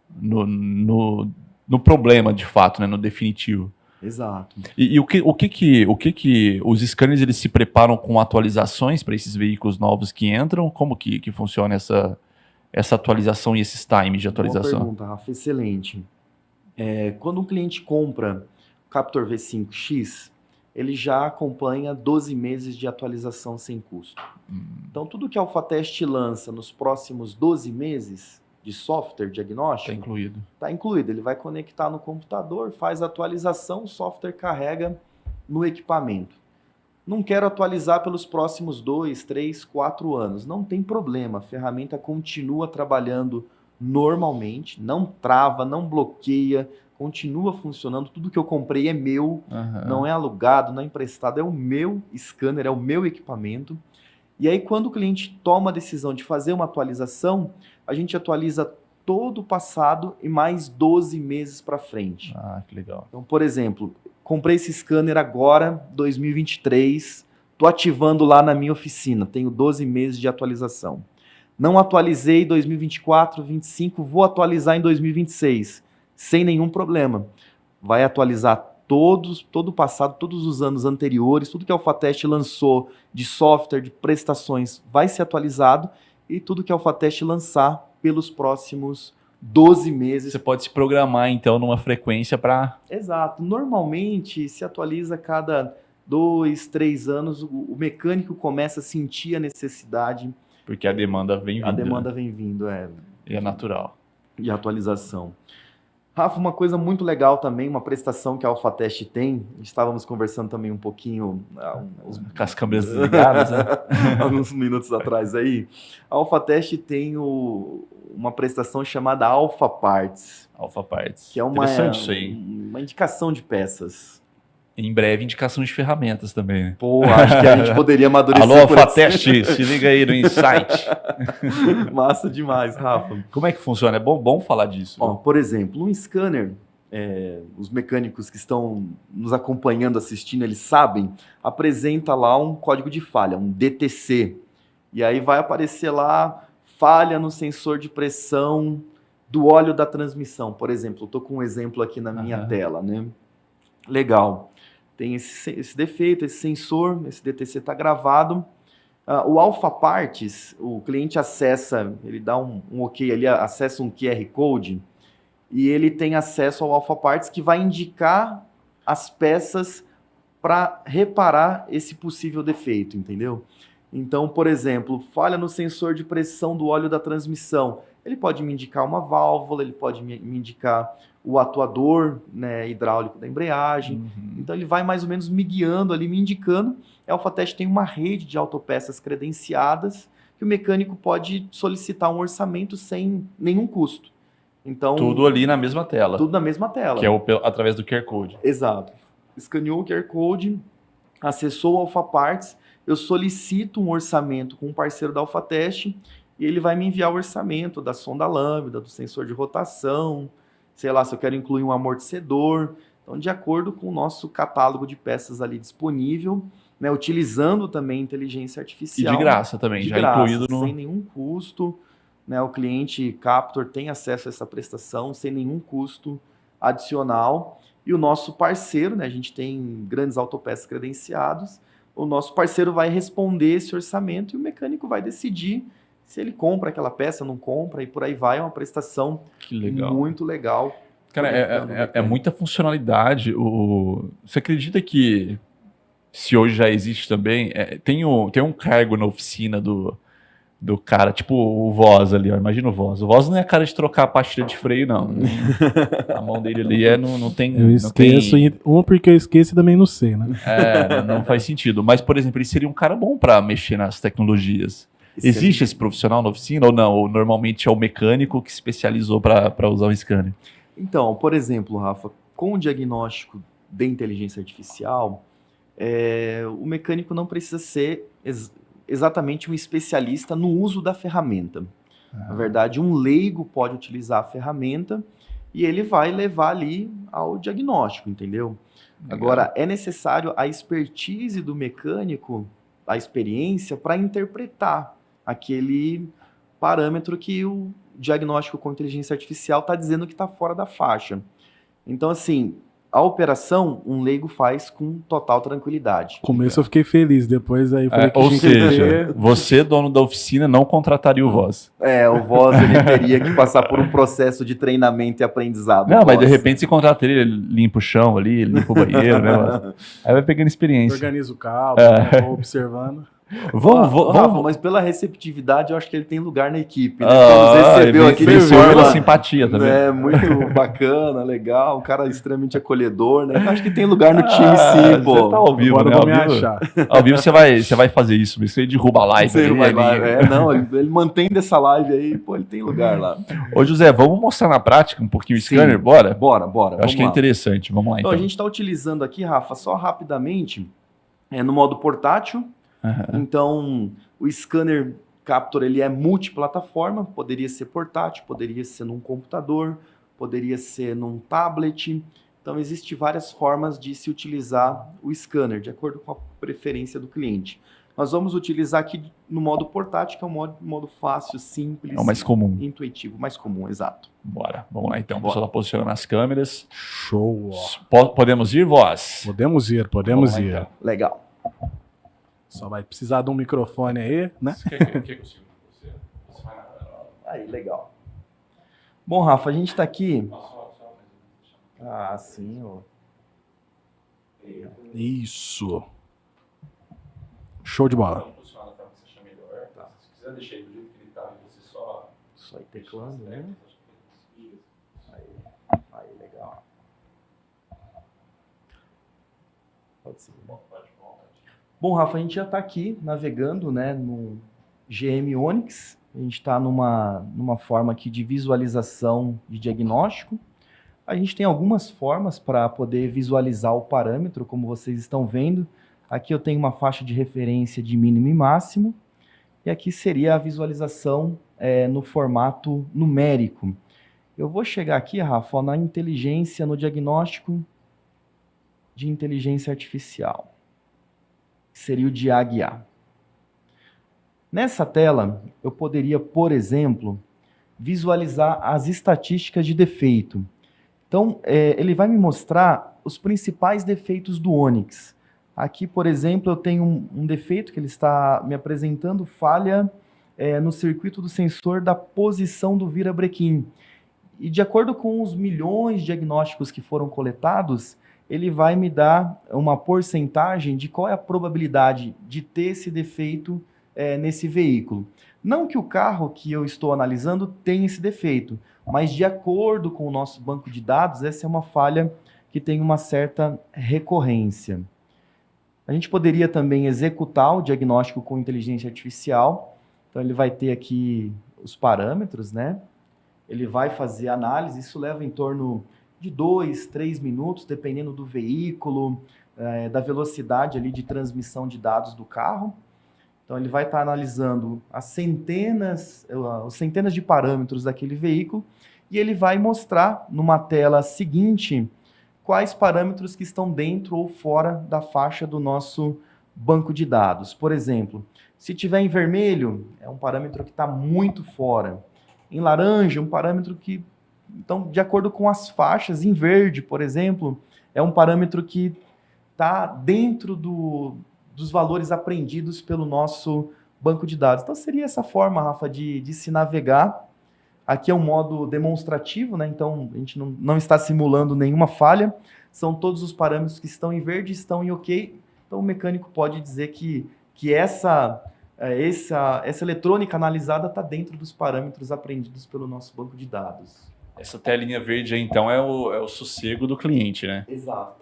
problema de fato, né, no definitivo. Exato. E o que os scanners eles se preparam com atualizações para esses veículos novos que entram? Como que funciona essa atualização e esses times de atualização? Boa pergunta, Rafa, excelente. Quando um cliente compra o Captor V5X, ele já acompanha 12 meses de atualização sem custo. Então, tudo que a Alphatest lança nos próximos 12 meses de software diagnóstico... Está incluído. Está incluído. Ele vai conectar no computador, faz a atualização, o software carrega no equipamento. Não quero atualizar pelos próximos 2, 3, 4 anos. Não tem problema. A ferramenta continua trabalhando normalmente, não trava, não bloqueia, continua funcionando, tudo que eu comprei é meu, não é alugado, não é emprestado, é o meu scanner, é o meu equipamento. E aí quando o cliente toma a decisão de fazer uma atualização, a gente atualiza todo o passado e mais 12 meses para frente. Ah, que legal. Então, por exemplo, comprei esse scanner agora, 2023, estou ativando lá na minha oficina, tenho 12 meses de atualização. Não atualizei 2024, 2025, vou atualizar em 2026. Sem nenhum problema. Vai atualizar todo o passado, todos os anos anteriores, tudo que a Alphatest lançou de software, de prestações, vai ser atualizado e tudo que a Alphatest lançar pelos próximos 12 meses. Você pode se programar, então, numa frequência para... Exato. Normalmente, se atualiza a cada 2, 3 anos, o mecânico começa a sentir a necessidade. Porque a demanda vem vindo. A demanda vem vindo, E é natural. E a atualização. Rafa, uma coisa muito legal também, uma prestação que a Alphatest tem, estávamos conversando também um pouquinho, Com as câmeras desligadas, né? alguns minutos atrás aí. A Alphatest tem uma prestação chamada Alpha Parts, Alpha Parts. que é Interessante isso aí. uma indicação de peças. Em breve, indicação de ferramentas também, né? Pô, acho que a gente poderia amadurecer. Alô, por Alphatest, se liga aí no Insight. Massa demais, Rafa. Como é que funciona? É bom falar disso. Ó, por exemplo, um scanner, os mecânicos que estão nos acompanhando, assistindo, eles sabem, apresenta lá um código de falha, um DTC. E aí vai aparecer lá, falha no sensor de pressão do óleo da transmissão. Por exemplo, eu estou com um exemplo aqui na minha tela, né? Legal. Tem esse defeito, esse sensor, esse DTC está gravado. O Alpha Parts, o cliente acessa, ele dá um OK ali, acessa um QR Code e ele tem acesso ao Alpha Parts que vai indicar as peças para reparar esse possível defeito, entendeu? Então, por exemplo, falha no sensor de pressão do óleo da transmissão. Ele pode me indicar uma válvula, ele pode me indicar o atuador, né, hidráulico da embreagem. Então ele vai mais ou menos me guiando ali, me indicando. A Alphatest tem uma rede de autopeças credenciadas que o mecânico pode solicitar um orçamento sem nenhum custo. Então, Tudo ali na mesma tela. Tudo na mesma tela. Que é através do QR Code. Exato. Escaneou o QR Code, acessou o Alpha Parts, eu solicito um orçamento com um parceiro da Alphatest e ele vai me enviar o orçamento da sonda lambda, do sensor de rotação, sei lá, se eu quero incluir um amortecedor. Então, de acordo com o nosso catálogo de peças ali disponível, né, utilizando também inteligência artificial. E de graça também, de já graça, incluído no... sem nenhum custo. Né, o cliente Captor tem acesso a essa prestação sem nenhum custo adicional. E o nosso parceiro, né, a gente tem grandes autopeças credenciados, o nosso parceiro vai responder esse orçamento e o mecânico vai decidir se ele compra aquela peça, não compra, e por aí vai. É uma prestação muito legal. Cara, é muita funcionalidade. Você acredita que, se hoje já existe também, tem um cargo na oficina do cara, tipo o Voz ali, ó, imagina o Voz. O Voz não é a cara de trocar a pastilha de freio, não. A mão dele ali não tem... Eu esqueço, porque eu esqueço e também não sei, né? Não faz sentido. Mas, por exemplo, ele seria um cara bom para mexer nas tecnologias. Existe esse profissional na oficina ou não? Ou normalmente é o mecânico que se especializou para usar um scanner? Então, por exemplo, Rafa, com o diagnóstico de inteligência artificial, o mecânico não precisa ser exatamente um especialista no uso da ferramenta. Na verdade, um leigo pode utilizar a ferramenta e ele vai levar ali ao diagnóstico, entendeu? Legal. Agora, é necessário a expertise do mecânico, a experiência, para interpretar aquele parâmetro que o diagnóstico com inteligência artificial está dizendo que está fora da faixa. Então, assim, a operação, um leigo faz com total tranquilidade. No começo eu fiquei feliz, depois aí falei que ou seja, você, dono da oficina, não contrataria o Voz. O Voz ele teria que passar por um processo de treinamento e aprendizado. Não, mas de repente você contrata ele limpa o chão ali, ele limpa o banheiro, né? Aí vai pegando experiência. Organiza o cabo, vou observando. Rafa, mas pela receptividade, eu acho que ele tem lugar na equipe, né? Nos recebeu aqui de forma simpatia também. Muito bacana, legal, um cara extremamente acolhedor, né? Eu acho que tem lugar no time, sim, pô. Você tá ao vivo, agora né? Ao vivo, me achar. Ao vivo você vai fazer isso, você derruba a live. Ele mantém dessa live aí, pô, ele tem lugar lá. Ô, José, vamos mostrar na prática um pouquinho o scanner, bora? Bora. Eu acho que é interessante, vamos lá então. A gente está utilizando aqui, Rafa, só rapidamente, no modo portátil. Então, o scanner Captor ele é multiplataforma, poderia ser portátil, poderia ser num computador, poderia ser num tablet. Então, existem várias formas de se utilizar o scanner, de acordo com a preferência do cliente. Nós vamos utilizar aqui no modo portátil, que é um modo fácil, simples. É o mais comum. Intuitivo, mais comum, exato. Bora, vamos lá então. O pessoal está posicionando as câmeras. Show! Podemos ir, Voz? Podemos ir. Então. Legal. Só vai precisar de um microfone aí, né? Quer que eu siga você? Aí, legal. Bom, Rafa, a gente está aqui... sim, ó. Isso. Show de bola. Se quiser deixar aí do jeito que ele está, você só ir teclando, né? Aí. Pode ser. Bom, Rafa, a gente já está aqui navegando, né, no GM Onix. A gente está numa forma aqui de visualização de diagnóstico. A gente tem algumas formas para poder visualizar o parâmetro, como vocês estão vendo. Aqui eu tenho uma faixa de referência de mínimo e máximo. E aqui seria a visualização no formato numérico. Eu vou chegar aqui, Rafa, na inteligência, no diagnóstico de inteligência artificial. Seria o DIAG-A. Nessa tela, eu poderia, por exemplo, visualizar as estatísticas de defeito. Então, ele vai me mostrar os principais defeitos do Onix. Aqui, por exemplo, eu tenho um defeito que ele está me apresentando, falha no circuito do sensor da posição do virabrequim. E de acordo com os milhões de diagnósticos que foram coletados, ele vai me dar uma porcentagem de qual é a probabilidade de ter esse defeito nesse veículo. Não que o carro que eu estou analisando tenha esse defeito, mas de acordo com o nosso banco de dados, essa é uma falha que tem uma certa recorrência. A gente poderia também executar o diagnóstico com inteligência artificial. Então ele vai ter aqui os parâmetros, né? Ele vai fazer análise, isso leva em torno de 2, 3 minutos, dependendo do veículo, da velocidade ali de transmissão de dados do carro. Então ele vai estar analisando os centenas de parâmetros daquele veículo e ele vai mostrar numa tela seguinte quais parâmetros que estão dentro ou fora da faixa do nosso banco de dados. Por exemplo, se tiver em vermelho, é um parâmetro que está muito fora. Em laranja, um parâmetro que, então, de acordo com as faixas, em verde, por exemplo, é um parâmetro que está dentro dos valores aprendidos pelo nosso banco de dados. Então, seria essa forma, Rafa, de se navegar. Aqui é um modo demonstrativo, né? Então, a gente não está simulando nenhuma falha. São todos os parâmetros que estão em verde, estão em OK. Então, o mecânico pode dizer que essa eletrônica analisada está dentro dos parâmetros aprendidos pelo nosso banco de dados. Essa telinha verde aí, então, é o sossego do cliente, né? Exato,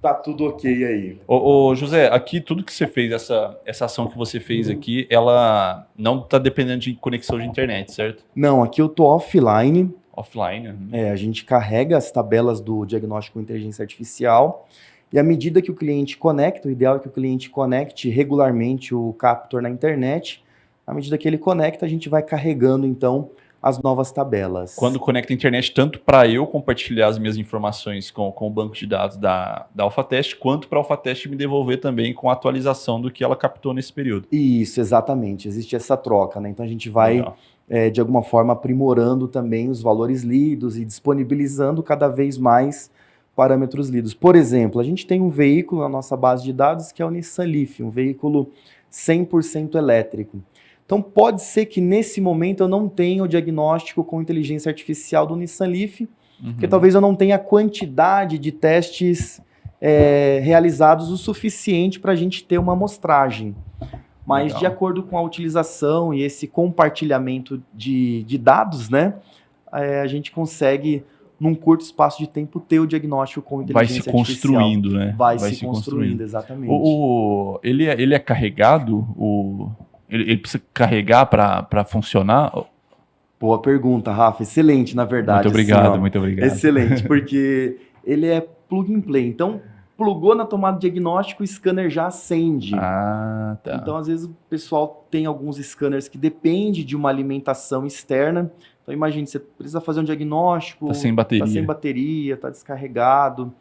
tá tudo ok aí. Ô, José, aqui tudo que você fez, essa ação que você fez aqui, ela não está dependendo de conexão de internet, certo? Não, aqui eu tô offline. Offline? A gente carrega as tabelas do diagnóstico com inteligência artificial e à medida que o cliente conecta, o ideal é que o cliente conecte regularmente o Captor na internet. À medida que ele conecta, a gente vai carregando, então, as novas tabelas. Quando conecta a internet, tanto para eu compartilhar as minhas informações com o banco de dados da AlphaTest, quanto para a AlphaTest me devolver também com a atualização do que ela captou nesse período. Isso, exatamente. Existe essa troca, né? Então a gente vai, de alguma forma, aprimorando também os valores lidos e disponibilizando cada vez mais parâmetros lidos. Por exemplo, a gente tem um veículo na nossa base de dados que é o Nissan Leaf, um veículo 100% elétrico. Então, pode ser que nesse momento eu não tenha o diagnóstico com inteligência artificial do Nissan Leaf, porque talvez eu não tenha a quantidade de testes realizados o suficiente para a gente ter uma amostragem. Mas, de acordo com a utilização e esse compartilhamento de dados, né, a gente consegue, num curto espaço de tempo, ter o diagnóstico com inteligência artificial. Vai se construindo, né? Vai se construindo, exatamente. Ele é carregado? Ele precisa carregar para funcionar? Boa pergunta, Rafa. Excelente, na verdade. Muito obrigado, assim, muito obrigado. Excelente, porque ele é plug and play. Então, plugou na tomada de diagnóstico, o scanner já acende. Ah, tá. Então, às vezes, o pessoal tem alguns scanners que dependem de uma alimentação externa. Então, imagine, você precisa fazer um diagnóstico... Está sem bateria. Está sem bateria, está descarregado.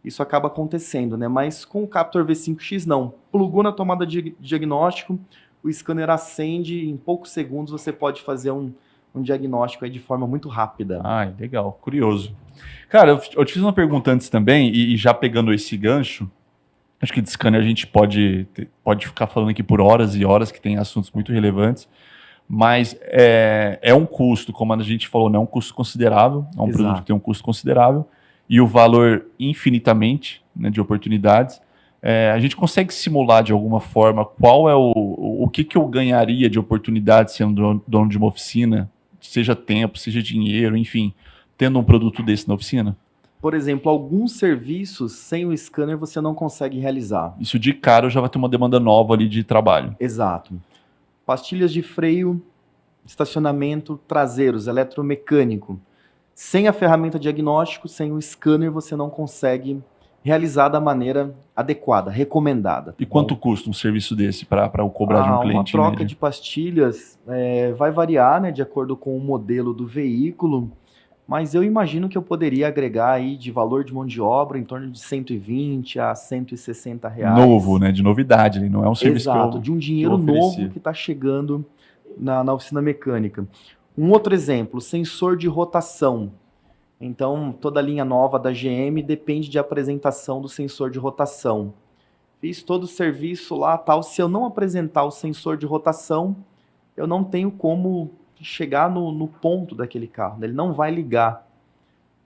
Isso acaba acontecendo, né? Mas com o Captor V5X, não. Plugou na tomada de diagnóstico, o scanner acende, em poucos segundos você pode fazer um diagnóstico aí de forma muito rápida. Ah, legal, curioso. Cara, eu te fiz uma pergunta antes também, e já pegando esse gancho, acho que de scanner a gente pode ficar falando aqui por horas e horas, que tem assuntos muito relevantes, mas é um custo, como a gente falou, não é um custo considerável, é um produto que tem um custo considerável, e o valor infinitamente, né, de oportunidades. A gente consegue simular de alguma forma qual é o que eu ganharia de oportunidade sendo dono de uma oficina, seja tempo, seja dinheiro, enfim, tendo um produto desse na oficina? Por exemplo, alguns serviços sem o scanner você não consegue realizar. Isso de cara já vai ter uma demanda nova ali de trabalho. Exato. Pastilhas de freio, estacionamento, traseiros, eletromecânico. Sem a ferramenta diagnóstico, sem o scanner, você não consegue realizar da maneira adequada, recomendada. E quanto custa um serviço desse para o cobrar de um cliente? Uma troca de pastilhas vai variar, né, de acordo com o modelo do veículo, mas eu imagino que eu poderia agregar aí de valor de mão de obra em torno de 120 a 160 reais. Novo, né? De novidade, não é um serviço Exato, de um dinheiro novo que está chegando na oficina mecânica. Um outro exemplo, sensor de rotação. Então, toda a linha nova da GM depende de apresentação do sensor de rotação. Fiz todo o serviço lá, tal. Se eu não apresentar o sensor de rotação, eu não tenho como chegar no ponto daquele carro. Ele não vai ligar.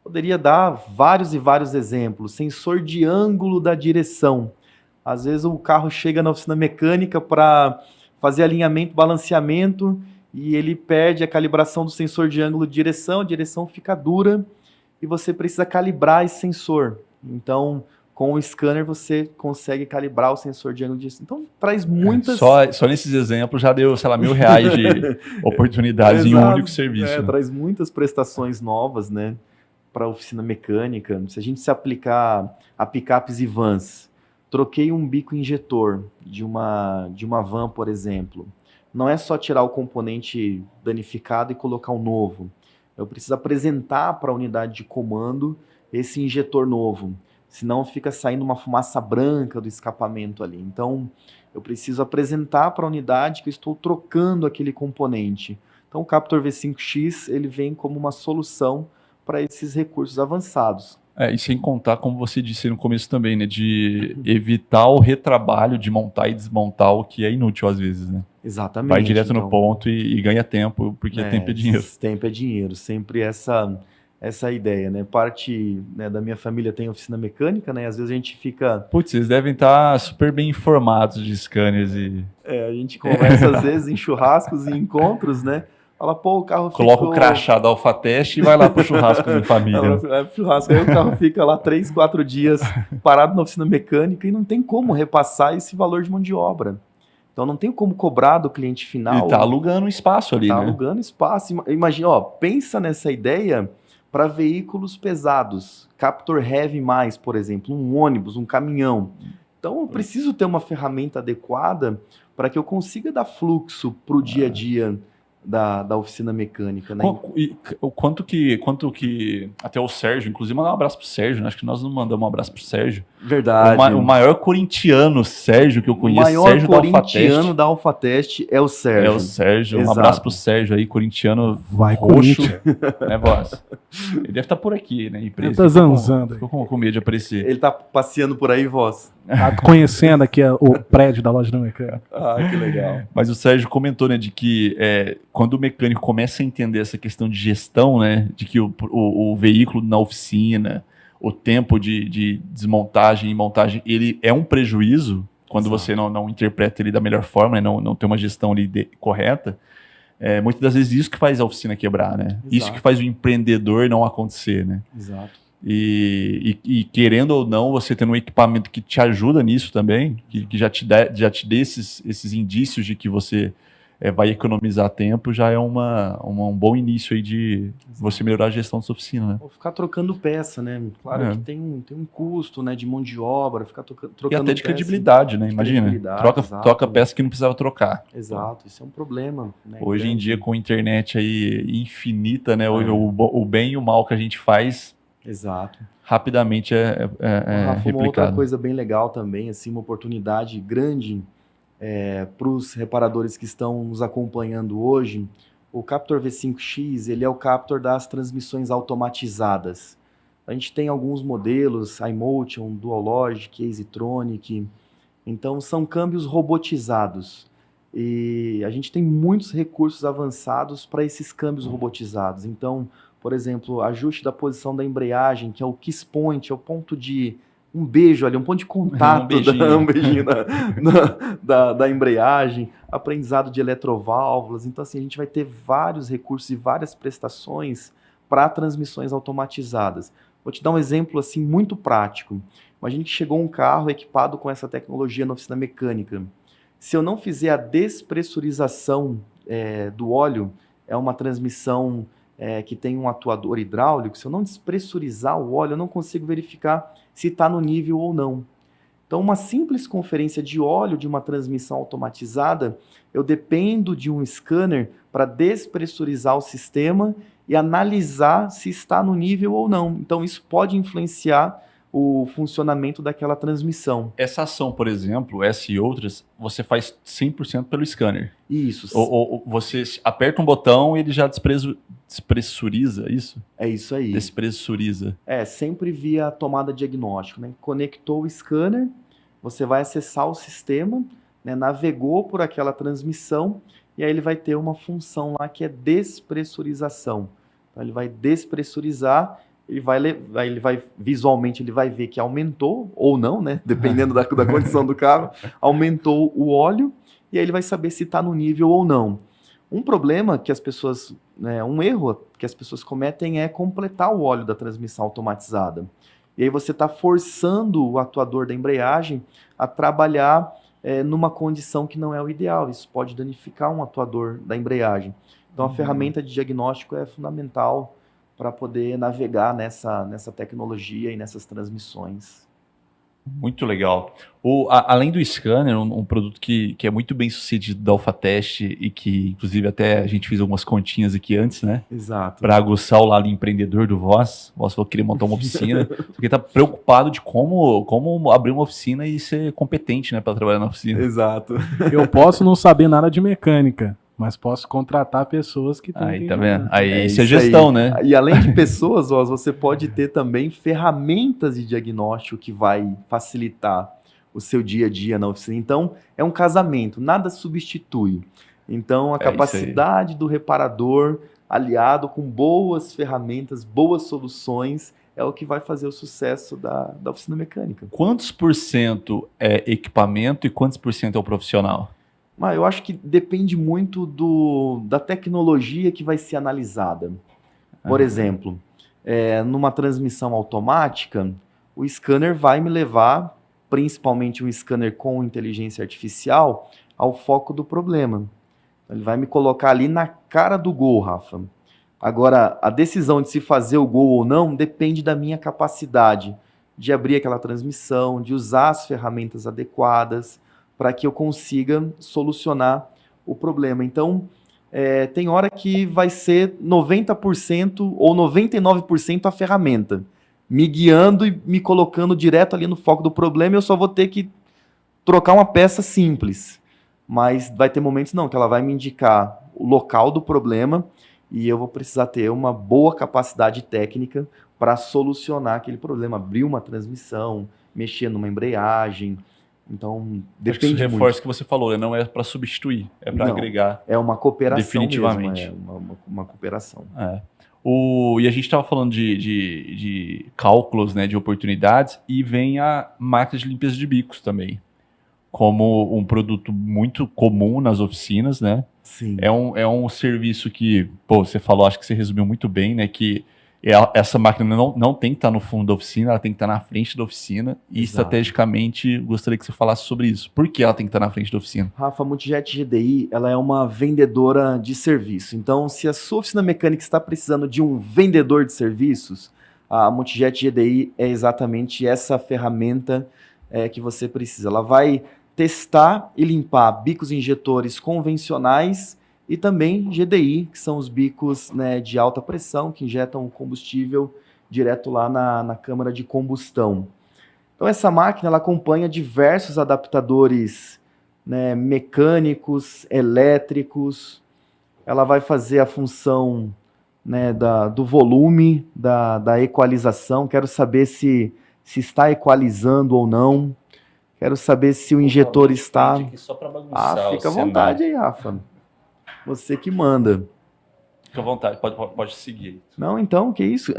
Poderia dar vários e vários exemplos. Sensor de ângulo da direção. Às vezes o carro chega na oficina mecânica para fazer alinhamento, balanceamento, e ele perde a calibração do sensor de ângulo de direção, a direção fica dura, e você precisa calibrar esse sensor. Então, com o scanner, você consegue calibrar o sensor de ângulo de direção. Então, traz muitas... Só nesses exemplos já deu, sei lá, R$1.000 de oportunidades em um único serviço. Né? Traz muitas prestações novas, né, para a oficina mecânica. Se a gente se aplicar a picapes e vans, troquei um bico injetor de uma van, por exemplo. Não é só tirar o componente danificado e colocar um novo. Eu preciso apresentar para a unidade de comando esse injetor novo. Senão fica saindo uma fumaça branca do escapamento ali. Então, eu preciso apresentar para a unidade que eu estou trocando aquele componente. Então, o Captur V5X ele vem como uma solução para esses recursos avançados. E sem contar, como você disse no começo também, né, de evitar o retrabalho de montar e desmontar o que é inútil às vezes, né? Exatamente. Vai direto no ponto e ganha tempo, porque tempo é dinheiro. Tempo é dinheiro, sempre essa ideia, né? Parte, né, da minha família tem oficina mecânica, né? Às vezes a gente fica... Putz, vocês devem estar super bem informados de scanners e... a gente conversa às vezes em churrascos e encontros, né? Fala, pô, o carro coloca o crachá da Alfatest e vai lá pro churrasco em família. Vai pro churrasco, aí o carro fica lá 3, 4 dias parado na oficina mecânica e não tem como repassar esse valor de mão de obra. Então não tem como cobrar do cliente final. Ele tá alugando um espaço ali, né? Tá alugando espaço. Imagina, ó, pensa nessa ideia para veículos pesados. Captur Heavy+, por exemplo, um ônibus, um caminhão. Então eu preciso ter uma ferramenta adequada para que eu consiga dar fluxo para o dia a dia da oficina mecânica, né? Quanto que até o Sérgio, inclusive mandar um abraço pro Sérgio, né? Acho que nós não mandamos um abraço pro Sérgio. Verdade. O maior corintiano Sérgio que eu conheço, Sérgio da Alfatest. O maior corintiano da Alfatest é o Sérgio. É o Sérgio. Exato. Um abraço pro Sérgio aí, corintiano Vai roxo. Né, boss? Ele deve estar por aqui, né? Ele tá zanzando. Ficou com medo de aparecer. Ele tá passeando por aí, voz. Tá conhecendo aqui o prédio da loja da mecânica. Que legal. Mas o Sérgio comentou, né, de que quando o mecânico começa a entender essa questão de gestão, né, de que o veículo na oficina, o tempo de desmontagem e montagem, ele é um prejuízo quando Exato. você não interpreta ele da melhor forma, né, não tem uma gestão ali correta. Muitas das vezes isso que faz a oficina quebrar, né? Exato. Isso que faz o empreendedor não acontecer, né? Exato. E querendo ou não, você tendo um equipamento que te ajuda nisso também, que já te dê esses indícios de que você vai economizar tempo, já é um bom início aí de você melhorar a gestão da sua oficina, né? Vou ficar trocando peça, né? Claro que tem um custo, né, de mão de obra, ficar trocando e até de peça, credibilidade, né? Imagina, troca peça que não precisava trocar. Exato, isso é um problema, né? Hoje em dia, com a internet aí infinita, né? O bem e o mal que a gente faz... Exato. Rapidamente replicado. Uma outra coisa bem legal também, assim, uma oportunidade grande para os reparadores que estão nos acompanhando hoje. O Captur V5X, ele é o Captur das transmissões automatizadas. A gente tem alguns modelos, iMotion, Dualogic, EasyTronic. Então, são câmbios robotizados. E a gente tem muitos recursos avançados para esses câmbios robotizados. Então, por exemplo, ajuste da posição da embreagem, que é o kiss point, é o ponto de um beijo ali, um ponto de contato, um beijinho da embreagem, aprendizado de eletroválvulas. Então, assim, a gente vai ter vários recursos e várias prestações para transmissões automatizadas. Vou te dar um exemplo assim muito prático. Imagine que chegou um carro equipado com essa tecnologia na oficina mecânica. Se eu não fizer a despressurização do óleo, é uma transmissão que tem um atuador hidráulico, se eu não despressurizar o óleo, eu não consigo verificar se está no nível ou não. Então, uma simples conferência de óleo de uma transmissão automatizada, eu dependo de um scanner para despressurizar o sistema e analisar se está no nível ou não. Então, isso pode influenciar o funcionamento daquela transmissão. Essa ação, por exemplo, essa e outras, você faz 100% pelo scanner. Isso. Ou você aperta um botão e ele já despressuriza, isso? É isso aí. Despressuriza. Sempre via tomada diagnóstico, né? Conectou o scanner, você vai acessar o sistema, né? Navegou por aquela transmissão e aí ele vai ter uma função lá que é despressurização. Então ele vai despressurizar, ele vai visualmente ele vai ver que aumentou ou não, né? Dependendo da condição do carro, aumentou o óleo e aí ele vai saber se está no nível ou não. Um problema que as pessoas, um erro que as pessoas cometem é completar o óleo da transmissão automatizada. E aí você está forçando o atuador da embreagem a trabalhar numa condição que não é o ideal. Isso pode danificar um atuador da embreagem. Então a ferramenta de diagnóstico é fundamental para poder navegar nessa tecnologia e nessas transmissões. Muito legal. Além do scanner, um produto que é muito bem sucedido da Alphatest e que, inclusive, até a gente fez algumas continhas aqui antes, né? Exato. Para aguçar o lado empreendedor do Voz. O Voz falou que queria montar uma oficina, porque está preocupado de como abrir uma oficina e ser competente, né, para trabalhar na oficina. Exato. Eu posso não saber nada de mecânica, mas posso contratar pessoas que têm Aí, tá entendimento. vendo? Aí isso é gestão, né? E além de pessoas, você pode ter também ferramentas de diagnóstico que vai facilitar o seu dia a dia na oficina. Então, é um casamento, nada substitui. Então, a capacidade do reparador, aliado com boas ferramentas, boas soluções, é o que vai fazer o sucesso da oficina mecânica. Quantos % é equipamento e quantos % é o profissional? Eu acho que depende muito da tecnologia que vai ser analisada. Por exemplo, numa transmissão automática, o scanner vai me levar, principalmente um scanner com inteligência artificial, ao foco do problema. Ele vai me colocar ali na cara do gol, Rafa. Agora, a decisão de se fazer o gol ou não depende da minha capacidade de abrir aquela transmissão, de usar as ferramentas adequadas, para que eu consiga solucionar o problema. Então, tem hora que vai ser 90% ou 99% a ferramenta, me guiando e me colocando direto ali no foco do problema, e eu só vou ter que trocar uma peça simples. Mas vai ter momentos que ela vai me indicar o local do problema e eu vou precisar ter uma boa capacidade técnica para solucionar aquele problema, abrir uma transmissão, mexer numa embreagem. Então, depende muito. Reforço que você falou, não é para substituir, é para agregar. É uma cooperação definitivamente. mesmo, uma cooperação. E a gente estava falando de cálculos, né, de oportunidades, e vem a máquina de limpeza de bicos também, como um produto muito comum nas oficinas, né? Sim. É um serviço que, você falou, acho que você resumiu muito bem, né, que essa máquina não tem que estar no fundo da oficina, ela tem que estar na frente da oficina. E estrategicamente, gostaria que você falasse sobre isso. Por que ela tem que estar na frente da oficina? Rafa, a Multijet GDI ela é uma vendedora de serviço. Então, se a sua oficina mecânica está precisando de um vendedor de serviços, a Multijet GDI é exatamente essa ferramenta que você precisa. Ela vai testar e limpar bicos injetores convencionais e também GDI, que são os bicos, né, de alta pressão, que injetam o combustível direto lá na câmara de combustão. Então essa máquina ela acompanha diversos adaptadores, né, mecânicos, elétricos. Ela vai fazer a função, né, do volume, da equalização. Quero saber se está equalizando ou não. Quero saber se o injetor está... Só para bagunçar fica à vontade aí, Rafa. Você que manda. Fica à vontade, pode seguir. Não, então, que isso?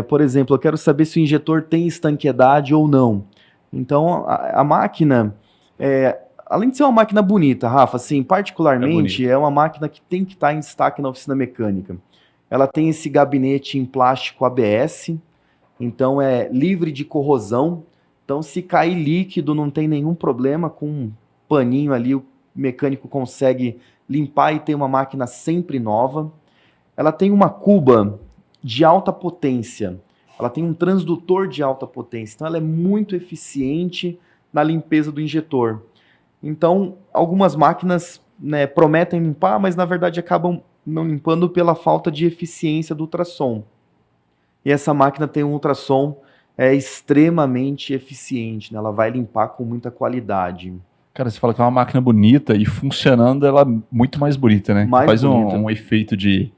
Por exemplo, eu quero saber se o injetor tem estanqueidade ou não. Então, a máquina, além de ser uma máquina bonita, Rafa, assim, particularmente, é uma máquina que tem que estar em destaque na oficina mecânica. Ela tem esse gabinete em plástico ABS, Então é livre de corrosão. Então se cair líquido não tem nenhum problema, com um paninho ali o mecânico consegue limpar e tem uma máquina sempre nova. Ela tem uma cuba de alta potência, ela tem um transdutor de alta potência, então ela é muito eficiente na limpeza do injetor. Então, algumas máquinas, né, prometem limpar, mas na verdade acabam não limpando pela falta de eficiência do ultrassom. E essa máquina tem um ultrassom extremamente eficiente, né? Ela vai limpar com muita qualidade. Cara, você fala que é uma máquina bonita e funcionando ela é muito mais bonita, né? Mais Faz bonita. um efeito de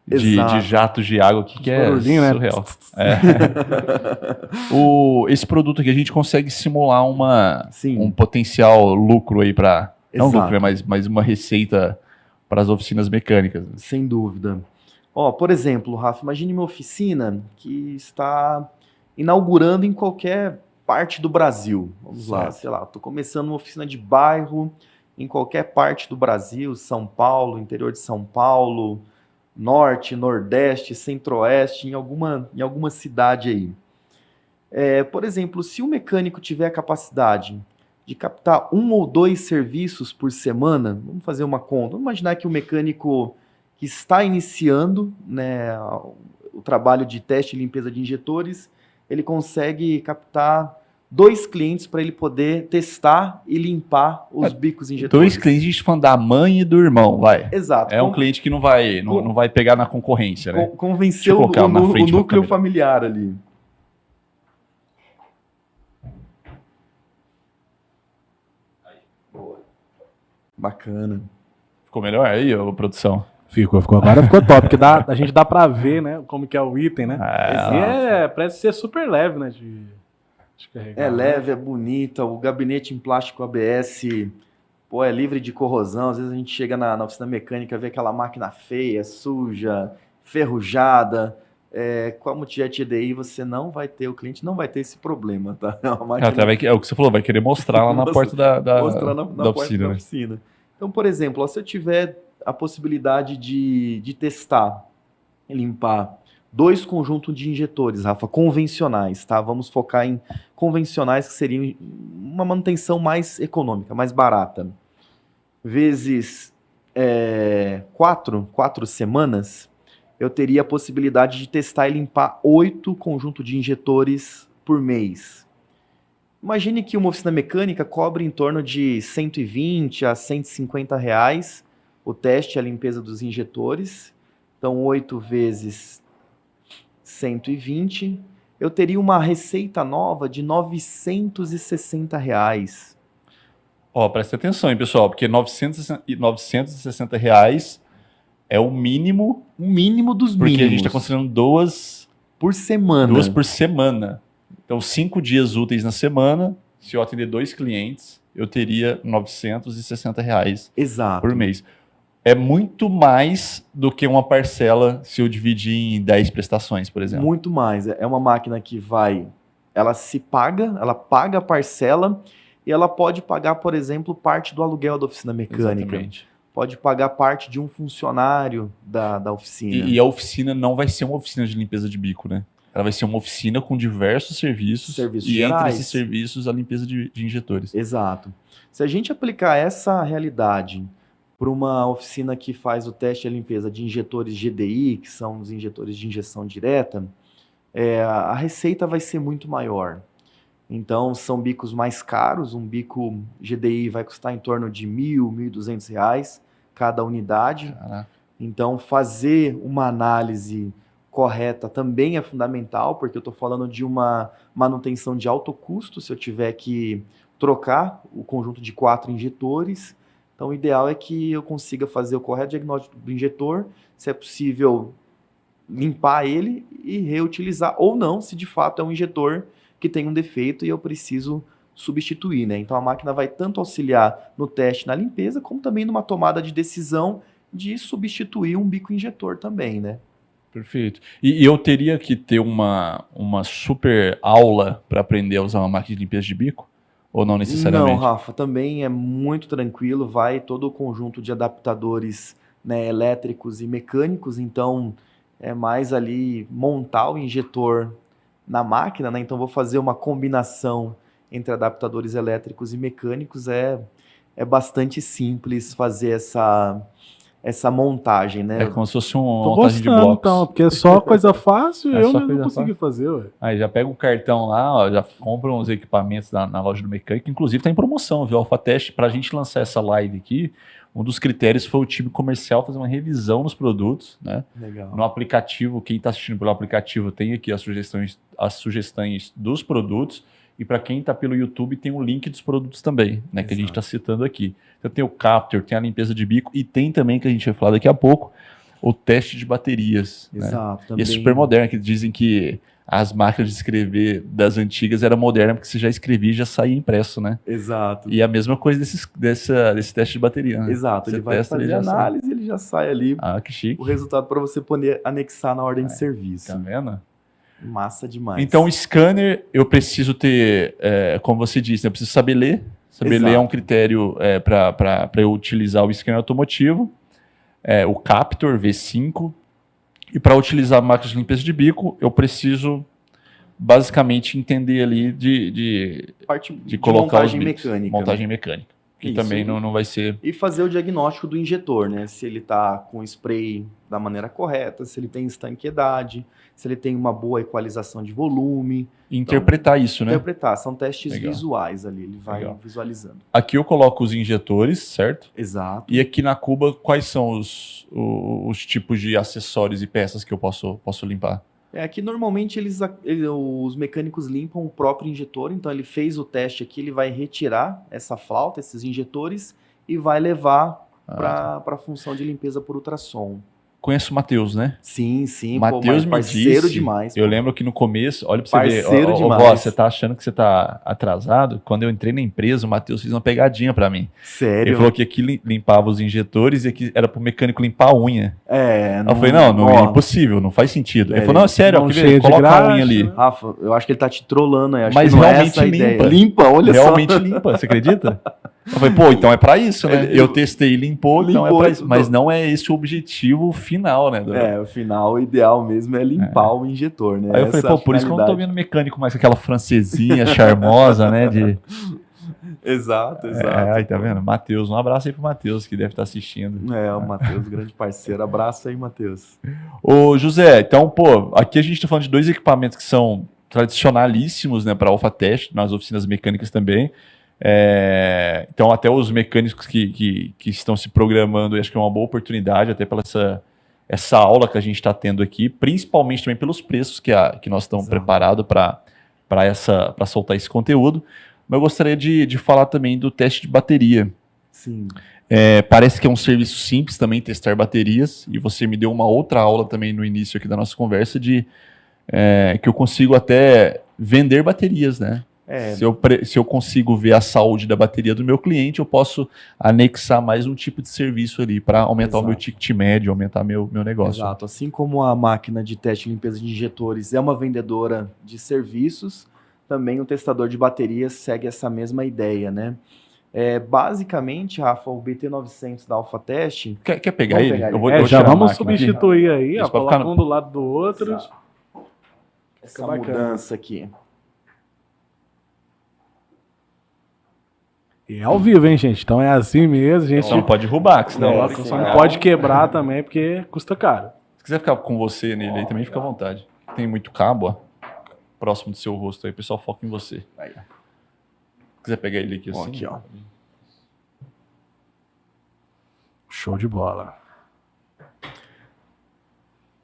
Exato. jatos de água aqui que é barulhinho, né? surreal. Esse produto aqui a gente consegue simular Sim. um potencial lucro aí para... Não Exato. lucro, né? Mas uma receita para as oficinas mecânicas. Sem dúvida. Ó, por exemplo, Rafa, imagine uma oficina que está inaugurando em qualquer parte do Brasil. Vamos lá, Certo. sei lá, estou começando uma oficina de bairro em qualquer parte do Brasil, São Paulo, interior de São Paulo, Norte, Nordeste, Centro-Oeste, em alguma cidade aí. Por exemplo, se o mecânico tiver a capacidade de captar 1 ou 2 serviços por semana, vamos fazer uma conta, vamos imaginar que o mecânico que está iniciando, né, o trabalho de teste e limpeza de injetores, ele consegue captar 2 clientes para ele poder testar e limpar os bicos injetores. 2 clientes, a gente falando da mãe e do irmão, vai. Exato. É um cliente que não vai pegar na concorrência, né? Convencer o colocar na frente pra núcleo câmera. familiar ali. Bacana. Ficou melhor aí, ô, produção? Ficou. Agora ficou top, porque a gente dá pra ver, né, como que é o item, né? Ah, Parece ser super leve, né, de carregar. É leve, é bonita, o gabinete em plástico ABS, pô, é livre de corrosão. Às vezes a gente chega na oficina mecânica, vê aquela máquina feia, suja, ferrujada. Com a Multijet EDI você não vai ter, o cliente não vai ter esse problema, tá? É uma máquina é o que você falou, vai querer mostrar lá na porta da mostrar na da porta oficina, da né? oficina. Então, por exemplo, ó, se eu tiver a possibilidade de testar e limpar 2 conjuntos de injetores, Rafa, convencionais, tá? Vamos focar em convencionais, que seriam uma manutenção mais econômica, mais barata. Vezes 4 semanas, eu teria a possibilidade de testar e limpar 8 conjuntos de injetores por mês. Imagine que uma oficina mecânica cobre em torno de 120 a 150 reais o teste e a limpeza dos injetores. Então, 8 vezes 120, eu teria uma receita nova de 960 reais. Ó, presta atenção, hein, pessoal, porque 960 reais é o mínimo, O mínimo dos porque mínimos. a gente está considerando 2 por semana. por semana. Então, 5 dias úteis na semana, se eu atender 2 clientes, eu teria 960 reais Exato. por mês. É muito mais do que uma parcela se eu dividir em 10 prestações, por exemplo. Muito mais. É uma máquina que ela paga a parcela e ela pode pagar, por exemplo, parte do aluguel da oficina mecânica. Exatamente. Pode pagar parte de um funcionário da oficina. E a oficina não vai ser uma oficina de limpeza de bico, né? Ela vai ser uma oficina com diversos serviços Serviços e gerais. entre esses serviços a limpeza de injetores. Exato. Se a gente aplicar essa realidade para uma oficina que faz o teste e a limpeza de injetores GDI, que são os injetores de injeção direta, a receita vai ser muito maior. Então, são bicos mais caros. Um bico GDI vai custar em torno de R$1.000, R$1.200 cada unidade. Caraca. Então, fazer uma análise correta também é fundamental, porque eu estou falando de uma manutenção de alto custo, se eu tiver que trocar o conjunto de 4 injetores. Então, o ideal é que eu consiga fazer o correto diagnóstico do injetor, se é possível limpar ele e reutilizar, ou não, se de fato é um injetor que tem um defeito e eu preciso substituir, né? Então, a máquina vai tanto auxiliar no teste, na limpeza, como também numa tomada de decisão de substituir um bico injetor também, né? Perfeito. E eu teria que ter uma super aula para aprender a usar uma máquina de limpeza de bico? Ou não necessariamente? Não, Rafa, também é muito tranquilo, vai todo o conjunto de adaptadores, né, elétricos e mecânicos, então é mais ali montar o injetor na máquina, né? Então vou fazer uma combinação entre adaptadores elétricos e mecânicos. É bastante simples fazer essa montagem, né? É como se fosse uma Tô montagem de gostando, blocos. então, porque é só coisa fácil É eu só não coisa consegui fazer, ué. Aí já pega o cartão lá, ó, já compra uns equipamentos na loja do mecânico. Inclusive tá em promoção, viu? AlphaTest, pra gente lançar essa live aqui, um dos critérios foi o time comercial fazer uma revisão nos produtos, né? Legal. No aplicativo, quem está assistindo pelo aplicativo tem aqui as sugestões dos produtos. E para quem está pelo YouTube, tem o link dos produtos também, né? Que a gente está citando aqui. Então tem o Capture, tem a limpeza de bico e tem também, que a gente vai falar daqui a pouco, o teste de baterias. Exato. Né? Também... E é super moderno, que dizem que as máquinas de escrever das antigas era moderna, porque você já escrevia e já saía impresso, né? Exato. E a mesma coisa desse teste de bateria, né? Exato, Você ele vai testa, fazer análise e ele já sai ali Ah, que chique. o resultado para você poder anexar na ordem de serviço. Tá vendo? Massa demais. Então, o scanner, eu preciso ter, como você disse, né, eu preciso saber ler. Saber ler é um critério para eu utilizar o scanner automotivo. O Capture V5. E para utilizar a máquina de limpeza de bico, eu preciso basicamente entender ali de colocar montagem mecânica. Montagem mecânica. Que Isso, também não vai ser... E fazer o diagnóstico do injetor, né? Se ele está com spray da maneira correta, se ele tem estanqueidade, se ele tem uma boa equalização de volume. Interpretar isso, né? Interpretar, são testes visuais ali, ele vai visualizando. Aqui eu coloco os injetores, certo? Exato. E aqui na Cuba, quais são os tipos de acessórios e peças que eu posso limpar? Aqui normalmente os mecânicos limpam o próprio injetor, então ele fez o teste aqui, ele vai retirar essa flauta, esses injetores, e vai levar para a função de limpeza por ultrassom. Conheço o Matheus, né? Sim, sim. Matheus me parceiro disse, demais. Eu lembro que no começo, olha pra você ver, Parceiro demais. Vó, você tá achando que você tá atrasado? Quando eu entrei na empresa, o Matheus fez uma pegadinha pra mim. Sério? Ele falou que aqui limpava os injetores e aqui era pro mecânico limpar a unha. Não, eu falei, não é impossível, não faz sentido. Ele falou, não, sério, coloca a unha ali. Rafa, eu acho que ele tá te trollando aí. Mas realmente limpa. Limpa, olha realmente só. Realmente limpa, você acredita? Eu falei, pô, então é pra isso, né? Eu testei e limpou, então é pra isso. Mas não é esse o objetivo final, né? O final, o ideal mesmo é limpar o injetor, né? Aí eu falei, pô, por isso que eu não tô vendo mecânico mais com aquela francesinha charmosa, né? Exato. Aí tá vendo? Matheus, um abraço aí pro Matheus, que deve estar assistindo. O Matheus, grande parceiro. Abraço aí, Matheus. Ô, José, então, pô, aqui a gente tá falando de dois equipamentos que são tradicionalíssimos, né, para AlphaTest, nas oficinas mecânicas também. Então, até os mecânicos que estão se programando, acho que é uma boa oportunidade, até pela essa aula que a gente está tendo aqui, principalmente também pelos preços que nós estamos preparados para soltar esse conteúdo. Mas eu gostaria de falar também do teste de bateria. Sim. Parece que é um serviço simples também testar baterias, e você me deu uma outra aula também no início aqui da nossa conversa que eu consigo até vender baterias, né? Se eu consigo ver a saúde da bateria do meu cliente, eu posso anexar mais um tipo de serviço ali para aumentar o meu ticket médio, aumentar meu negócio. Exato. Assim como a máquina de teste e limpeza de injetores é uma vendedora de serviços, também o testador de baterias segue essa mesma ideia, né? Basicamente, Rafa, o BT900 da AlphaTest... Quer pegar ele? Pegar eu vou já vamos substituir aí, coloca um do lado do outro. Exato. Essa mudança aqui. E é ao vivo, hein, gente? Então é assim mesmo. A gente só não pode derrubar, senão só não pode quebrar também, porque custa caro. Se quiser ficar com você nele aí também, fica à vontade. Tem muito cabo, ó, próximo do seu rosto aí, o pessoal foca em você. Aí. Se quiser pegar ele aqui assim. Aqui, ó. Show de bola.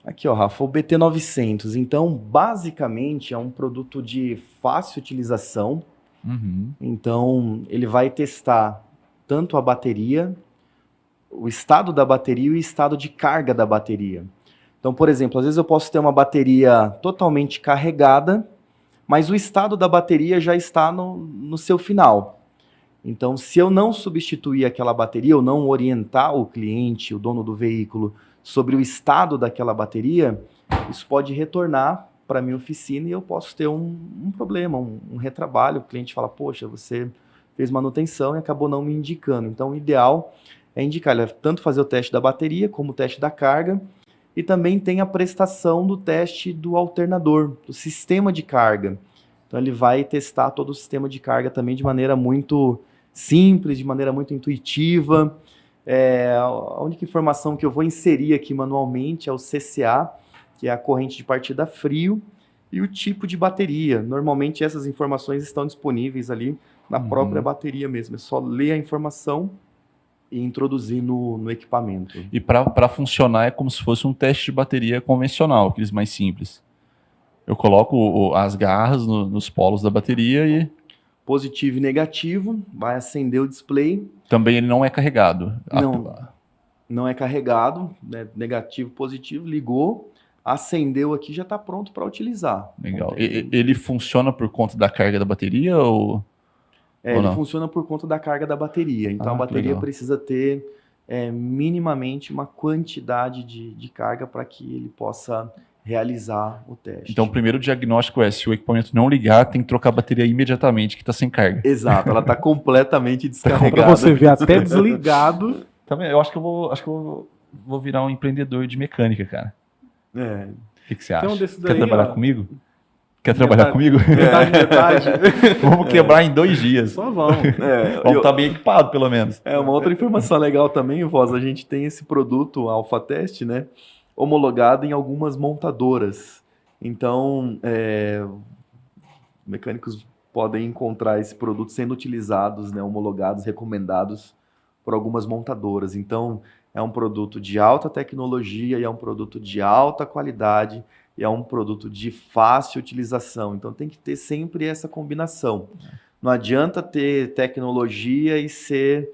Aqui, ó, Rafa, o BT900. Então, basicamente, é um produto de fácil utilização. Então, ele vai testar tanto a bateria, o estado da bateria e o estado de carga da bateria. Então, por exemplo, às vezes eu posso ter uma bateria totalmente carregada, mas o estado da bateria já está no seu final. Então, se eu não substituir aquela bateria, ou não orientar o cliente, o dono do veículo, sobre o estado daquela bateria, isso pode retornar para a minha oficina e eu posso ter um problema, um retrabalho. O cliente fala, poxa, você fez manutenção e acabou não me indicando. Então, o ideal é indicar, tanto fazer o teste da bateria como o teste da carga. E também tem a prestação do teste do alternador, do sistema de carga. Então ele vai testar todo o sistema de carga também de maneira muito simples, de maneira muito intuitiva. A única informação que eu vou inserir aqui manualmente é o CCA, que é a corrente de partida frio, e o tipo de bateria. Normalmente essas informações estão disponíveis ali na própria bateria mesmo. É só ler a informação e introduzir no equipamento. E para funcionar é como se fosse um teste de bateria convencional, aqueles mais simples. Eu coloco as garras nos polos da bateria e... Positivo e negativo, vai acender o display. Também ele não é carregado. Não é carregado, né? Negativo, positivo, ligou, acendeu aqui, já está pronto para utilizar. Legal. Ele funciona por conta da carga da bateria ou ele não? Funciona por conta da carga da bateria. Então a bateria precisa ter minimamente uma quantidade de carga para que ele possa realizar o teste. Então o primeiro diagnóstico é, se o equipamento não ligar, tem que trocar a bateria imediatamente, que está sem carga. Exato, ela está completamente descarregada. Para você ver até desligado. Também, eu acho que eu vou virar um empreendedor de mecânica, cara. O que você acha? Quer trabalhar comigo? Quer trabalhar comigo? Metade. Vamos quebrar em 2 dias. Só vamos. Vamos estar bem equipado, pelo menos. Uma outra informação legal também, Voz, a gente tem esse produto Alpha Test, né? Homologado em algumas montadoras. Então, mecânicos podem encontrar esse produto sendo utilizados, né, homologados, recomendados por algumas montadoras. Então, é um produto de alta tecnologia e é um produto de alta qualidade e é um produto de fácil utilização. Então, tem que ter sempre essa combinação. Não adianta ter tecnologia e ser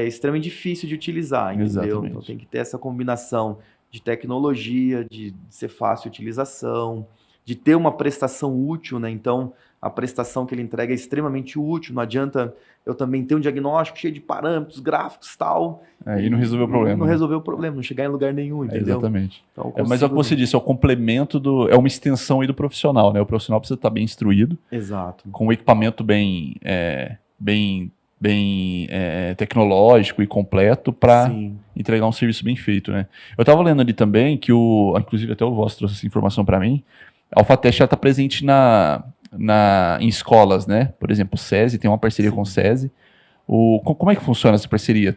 extremamente difícil de utilizar, entendeu? Exatamente. Então, tem que ter essa combinação de tecnologia, de ser fácil utilização, de ter uma prestação útil, né? Então, a prestação que ele entrega é extremamente útil. Não adianta eu também ter um diagnóstico cheio de parâmetros, gráficos e tal. E não resolver o problema. Não resolver o problema, não chegar em lugar nenhum, entendeu? Exatamente. Então, Mas é o que você disse, é o complemento é uma extensão aí do profissional, né? O profissional precisa estar bem instruído. Exato. Com o equipamento bem tecnológico e completo para entregar um serviço bem feito, né? Eu estava lendo ali também que inclusive até o Voz trouxe essa informação para mim, a AlphaTest está presente em escolas, né? Por exemplo, o SESI tem uma parceria com o SESI. Como é que funciona essa parceria?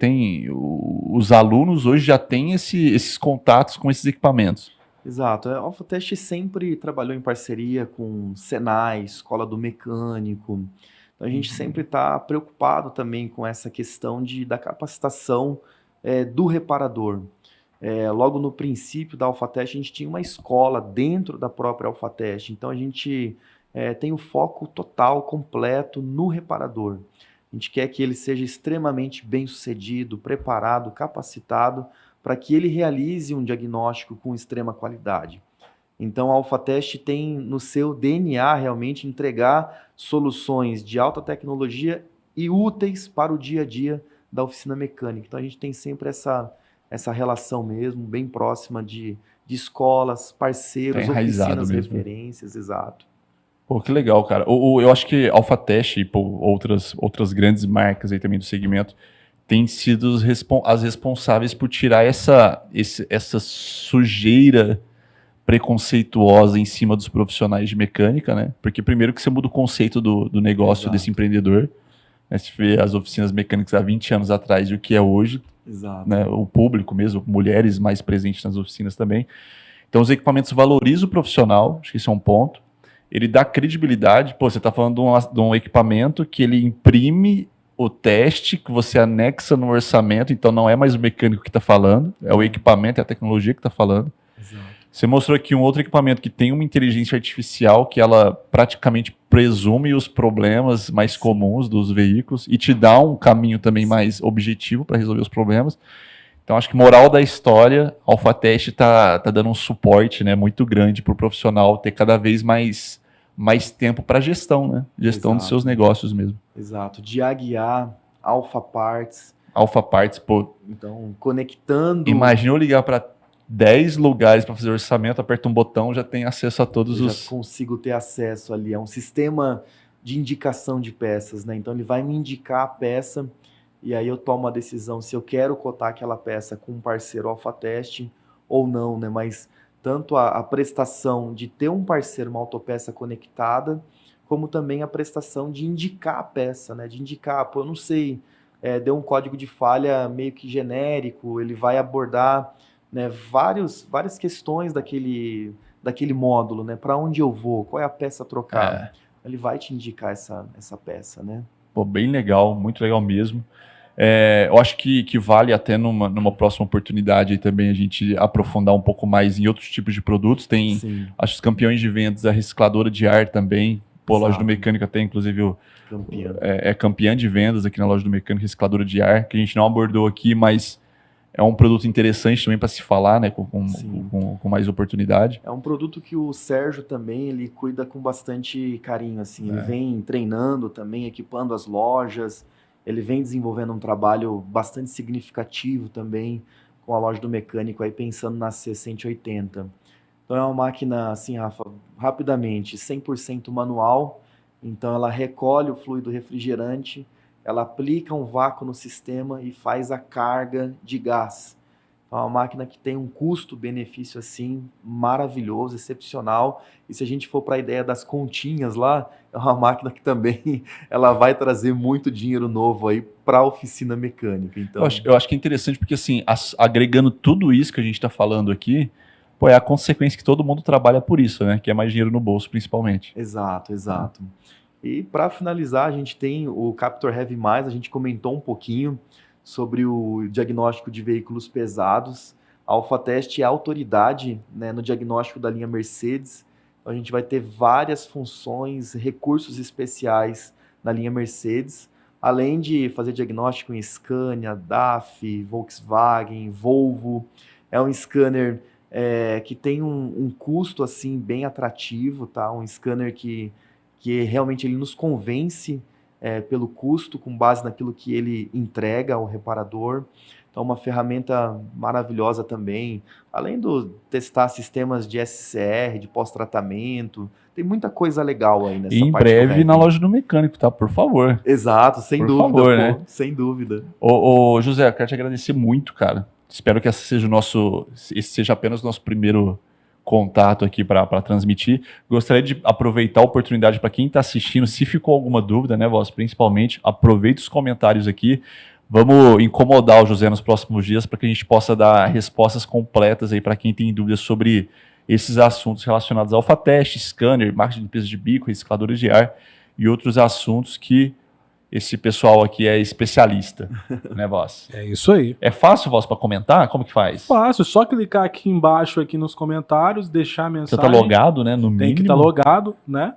Os alunos hoje já têm esses contatos com esses equipamentos. Exato. A AlphaTest sempre trabalhou em parceria com Senai, Escola do Mecânico. Então, a gente sempre está preocupado também com essa questão da capacitação do reparador. Logo no princípio da AlphaTest, a gente tinha uma escola dentro da própria AlphaTest. Então, a gente tem o foco total, completo no reparador. A gente quer que ele seja extremamente bem-sucedido, preparado, capacitado, para que ele realize um diagnóstico com extrema qualidade. Então, a AlphaTest tem no seu DNA realmente entregar soluções de alta tecnologia e úteis para o dia a dia da oficina mecânica. Então, a gente tem sempre essa relação mesmo, bem próxima de escolas, parceiros, oficinas, mesmo. Referências, exato. Pô, que legal, cara. Eu acho que a AlphaTest e outras grandes marcas aí também do segmento têm sido as responsáveis por tirar essa sujeira preconceituosa em cima dos profissionais de mecânica, né? Porque primeiro que você muda o conceito do negócio desse empreendedor, né? Se vê as oficinas mecânicas há 20 anos atrás e o que é hoje, né? O público mesmo, mulheres mais presentes nas oficinas também. Então os equipamentos valorizam o profissional, acho que esse é um ponto. Ele dá credibilidade, você está falando de um equipamento que ele imprime o teste, que você anexa no orçamento, então não é mais o mecânico que está falando, é o equipamento, é a tecnologia que está falando. Exato. Você mostrou aqui um outro equipamento que tem uma inteligência artificial que ela praticamente presume os problemas mais comuns dos veículos e te dá um caminho também mais objetivo para resolver os problemas. Então, acho que moral da história, a AlphaTest está dando um suporte, né, muito grande para o profissional ter cada vez mais tempo para gestão, né? Gestão dos seus negócios mesmo. Exato. De AGA, Alpha Parts. Alpha Parts, pô. Então, conectando... Imagina eu ligar para 10 lugares para fazer orçamento, aperta um botão, já tem acesso a todos os... Já consigo ter acesso ali. É um sistema de indicação de peças, né? Então, ele vai me indicar a peça e aí eu tomo a decisão se eu quero cotar aquela peça com um parceiro AlphaTest ou não, né? Mas tanto a prestação de ter um parceiro, uma autopeça conectada, como também a prestação de indicar a peça, né? De indicar, pô, eu não sei, deu um código de falha meio que genérico, ele vai abordar, né, várias questões daquele módulo, né? Para onde eu vou, qual é a peça a trocar? Ele vai te indicar essa peça, né? Pô, bem legal, muito legal mesmo. Eu acho que vale até numa próxima oportunidade aí também a gente aprofundar um pouco mais em outros tipos de produtos. Tem, Sim, acho que os campeões de vendas, a recicladora de ar também. Pô, a Loja do exato. Mecânico tem, inclusive, Campeão. é campeã de vendas aqui na Loja do Mecânico, recicladora de ar, que a gente não abordou aqui, mas é um produto interessante também para se falar, né, Sim. com mais oportunidade. É um produto que o Sérgio também ele cuida com bastante carinho, assim. Ele vem treinando também, equipando as lojas. Ele vem desenvolvendo um trabalho bastante significativo também com a Loja do Mecânico, aí pensando na C180. Então é uma máquina, assim, Rafa, rapidamente, 100% manual. Então ela recolhe o fluido refrigerante, ela aplica um vácuo no sistema e faz a carga de gás. Então é uma máquina que tem um custo-benefício assim maravilhoso, excepcional. E se a gente for para a ideia das continhas lá, é uma máquina que também ela vai trazer muito dinheiro novo aí para a oficina mecânica. Então, Eu acho que é interessante porque, assim, agregando tudo isso que a gente está falando aqui, pô, é a consequência que todo mundo trabalha por isso, né? Que é mais dinheiro no bolso, principalmente. exato, exato. E para finalizar, a gente tem o Captur Heavy+, a gente comentou um pouquinho sobre o diagnóstico de veículos pesados. A Alphatest é a autoridade, né, no diagnóstico da linha Mercedes. Então, a gente vai ter várias funções, recursos especiais na linha Mercedes, além de fazer diagnóstico em Scania, DAF, Volkswagen, Volvo. É um scanner que tem um custo assim bem atrativo, tá? Um scanner que realmente ele nos convence pelo custo, com base naquilo que ele entrega ao reparador. Então, uma ferramenta maravilhosa também. Além do testar sistemas de SCR, de pós-tratamento, tem muita coisa legal aí nessa E em parte do breve Heavy. na Loja do Mecânico, tá? Por favor. Exato, sem Por dúvida, favor, pô, né? sem dúvida. Ô, José, eu quero te agradecer muito, cara. Espero que esse seja apenas o nosso primeiro contato aqui para transmitir. Gostaria de aproveitar a oportunidade para quem está assistindo, se ficou alguma dúvida, né, Voz? Principalmente, aproveite os comentários aqui. Vamos incomodar o José nos próximos dias para que a gente possa dar respostas completas aí para quem tem dúvidas sobre esses assuntos relacionados ao Alphatest, scanner, marketing de limpeza de bico, recicladores de ar e outros assuntos que esse pessoal aqui é especialista, né, Voz? É isso aí. É fácil, Voz, para comentar? Como que faz? Fácil, só clicar aqui embaixo aqui nos comentários, deixar a Você mensagem. tá logado, né? No Tem mínimo. que estar logado, né?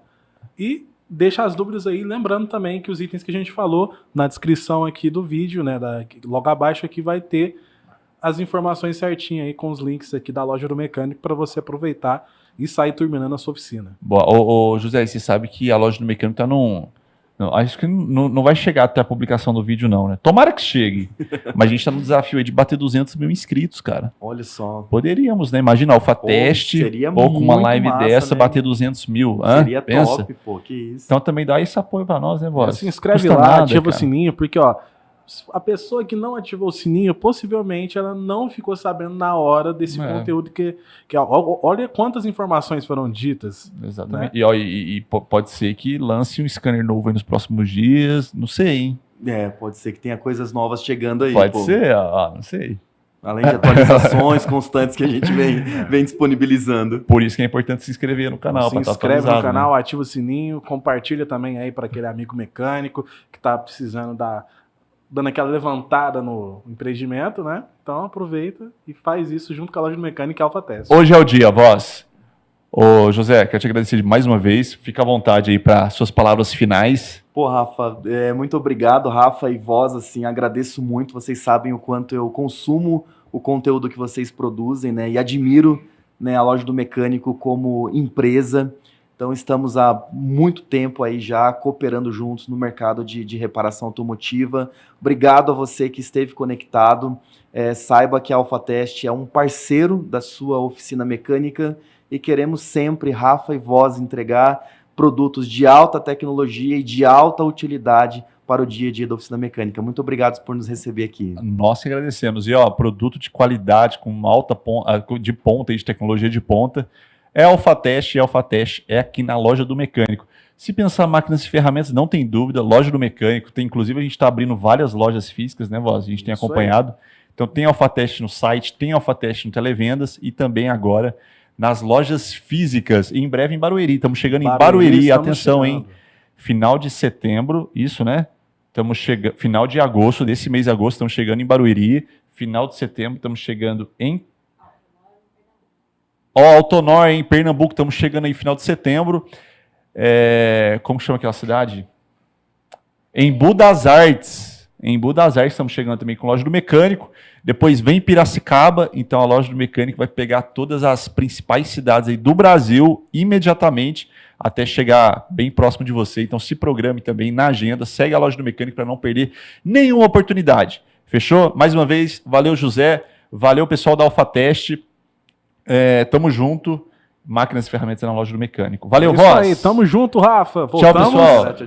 E deixa as dúvidas aí, lembrando também que os itens que a gente falou na descrição aqui do vídeo, né? Logo abaixo aqui vai ter as informações certinhas aí com os links aqui da Loja do Mecânico para você aproveitar e sair terminando a sua oficina. Boa. Ô, José, você sabe que a Loja do Mecânico tá num... Não, acho que não vai chegar até a publicação do vídeo, não, né? Tomara que chegue. Mas a gente tá no desafio aí de bater 200 mil inscritos, cara. Olha só. Poderíamos, né? Imagina, Alphatest, seria com uma muito live massa, dessa, né? bater 200 mil. Hã? Seria Pensa? top, pô, que isso. Então também dá esse apoio pra nós, né, Voz? Se inscreve Custa lá, nada, ativa o cara. sininho, porque ó, a pessoa que não ativou o sininho, possivelmente ela não ficou sabendo na hora desse conteúdo olha quantas informações foram ditas. Exatamente. Né? E pode ser que lance um scanner novo aí nos próximos dias, não sei, hein? Pode ser que tenha coisas novas chegando aí. Pode pô. ser, não sei. Além de atualizações constantes que a gente vem disponibilizando. Por isso que é importante se inscrever no canal. Se pra inscreve estar no atualizado, canal, né? ativa o sininho, compartilha também aí para aquele amigo mecânico que tá precisando dando aquela levantada no empreendimento, né? Então aproveita e faz isso junto com a Loja do Mecânico e a Alphatest. Hoje é o dia, Voz. Ô, José, quero te agradecer mais uma vez. Fica à vontade aí para suas palavras finais. Pô, Rafa, muito obrigado, Rafa e Voz, assim, agradeço muito. Vocês sabem o quanto eu consumo o conteúdo que vocês produzem, né? E admiro, né, a Loja do Mecânico como empresa. Então, estamos há muito tempo aí já cooperando juntos no mercado de reparação automotiva. Obrigado a você que esteve conectado. Saiba que a Alphatest é um parceiro da sua oficina mecânica e queremos sempre, Rafa e Voz, entregar produtos de alta tecnologia e de alta utilidade para o dia a dia da Oficina Mecânica. Muito obrigado por nos receber aqui. Nós que agradecemos. E, ó, produto de qualidade, com uma alta de ponta, de tecnologia de ponta. É Alfatest, e Alfatest é aqui na loja do mecânico. Se pensar máquinas e ferramentas, não tem dúvida, loja do mecânico. Inclusive, a gente está abrindo várias lojas físicas, né, Voz? A gente tem acompanhado. Então, tem Alfatest no site, tem Alfatest no Televendas e também agora nas lojas físicas. E em breve em Barueri. Estamos chegando em Barueri. Atenção, hein? Final de setembro, isso, né? Estamos chegando. Final de agosto, desse mês de agosto, estamos chegando em Barueri. Final de setembro, estamos chegando em Altonor, em Pernambuco, estamos chegando aí final de setembro. Como chama aquela cidade? Embu das Artes. Em Embu das Artes, estamos chegando também com a loja do mecânico. Depois vem Piracicaba, então a loja do mecânico vai pegar todas as principais cidades aí do Brasil imediatamente, até chegar bem próximo de você. Então se programe também na agenda, segue a loja do mecânico para não perder nenhuma oportunidade. Fechou? Mais uma vez, valeu José, valeu pessoal da Alfatest. Tamo junto. Máquinas e ferramentas na loja do mecânico. Valeu, Voz. Isso aí, tamo junto, Rafa. Voltamos. Tchau, pessoal.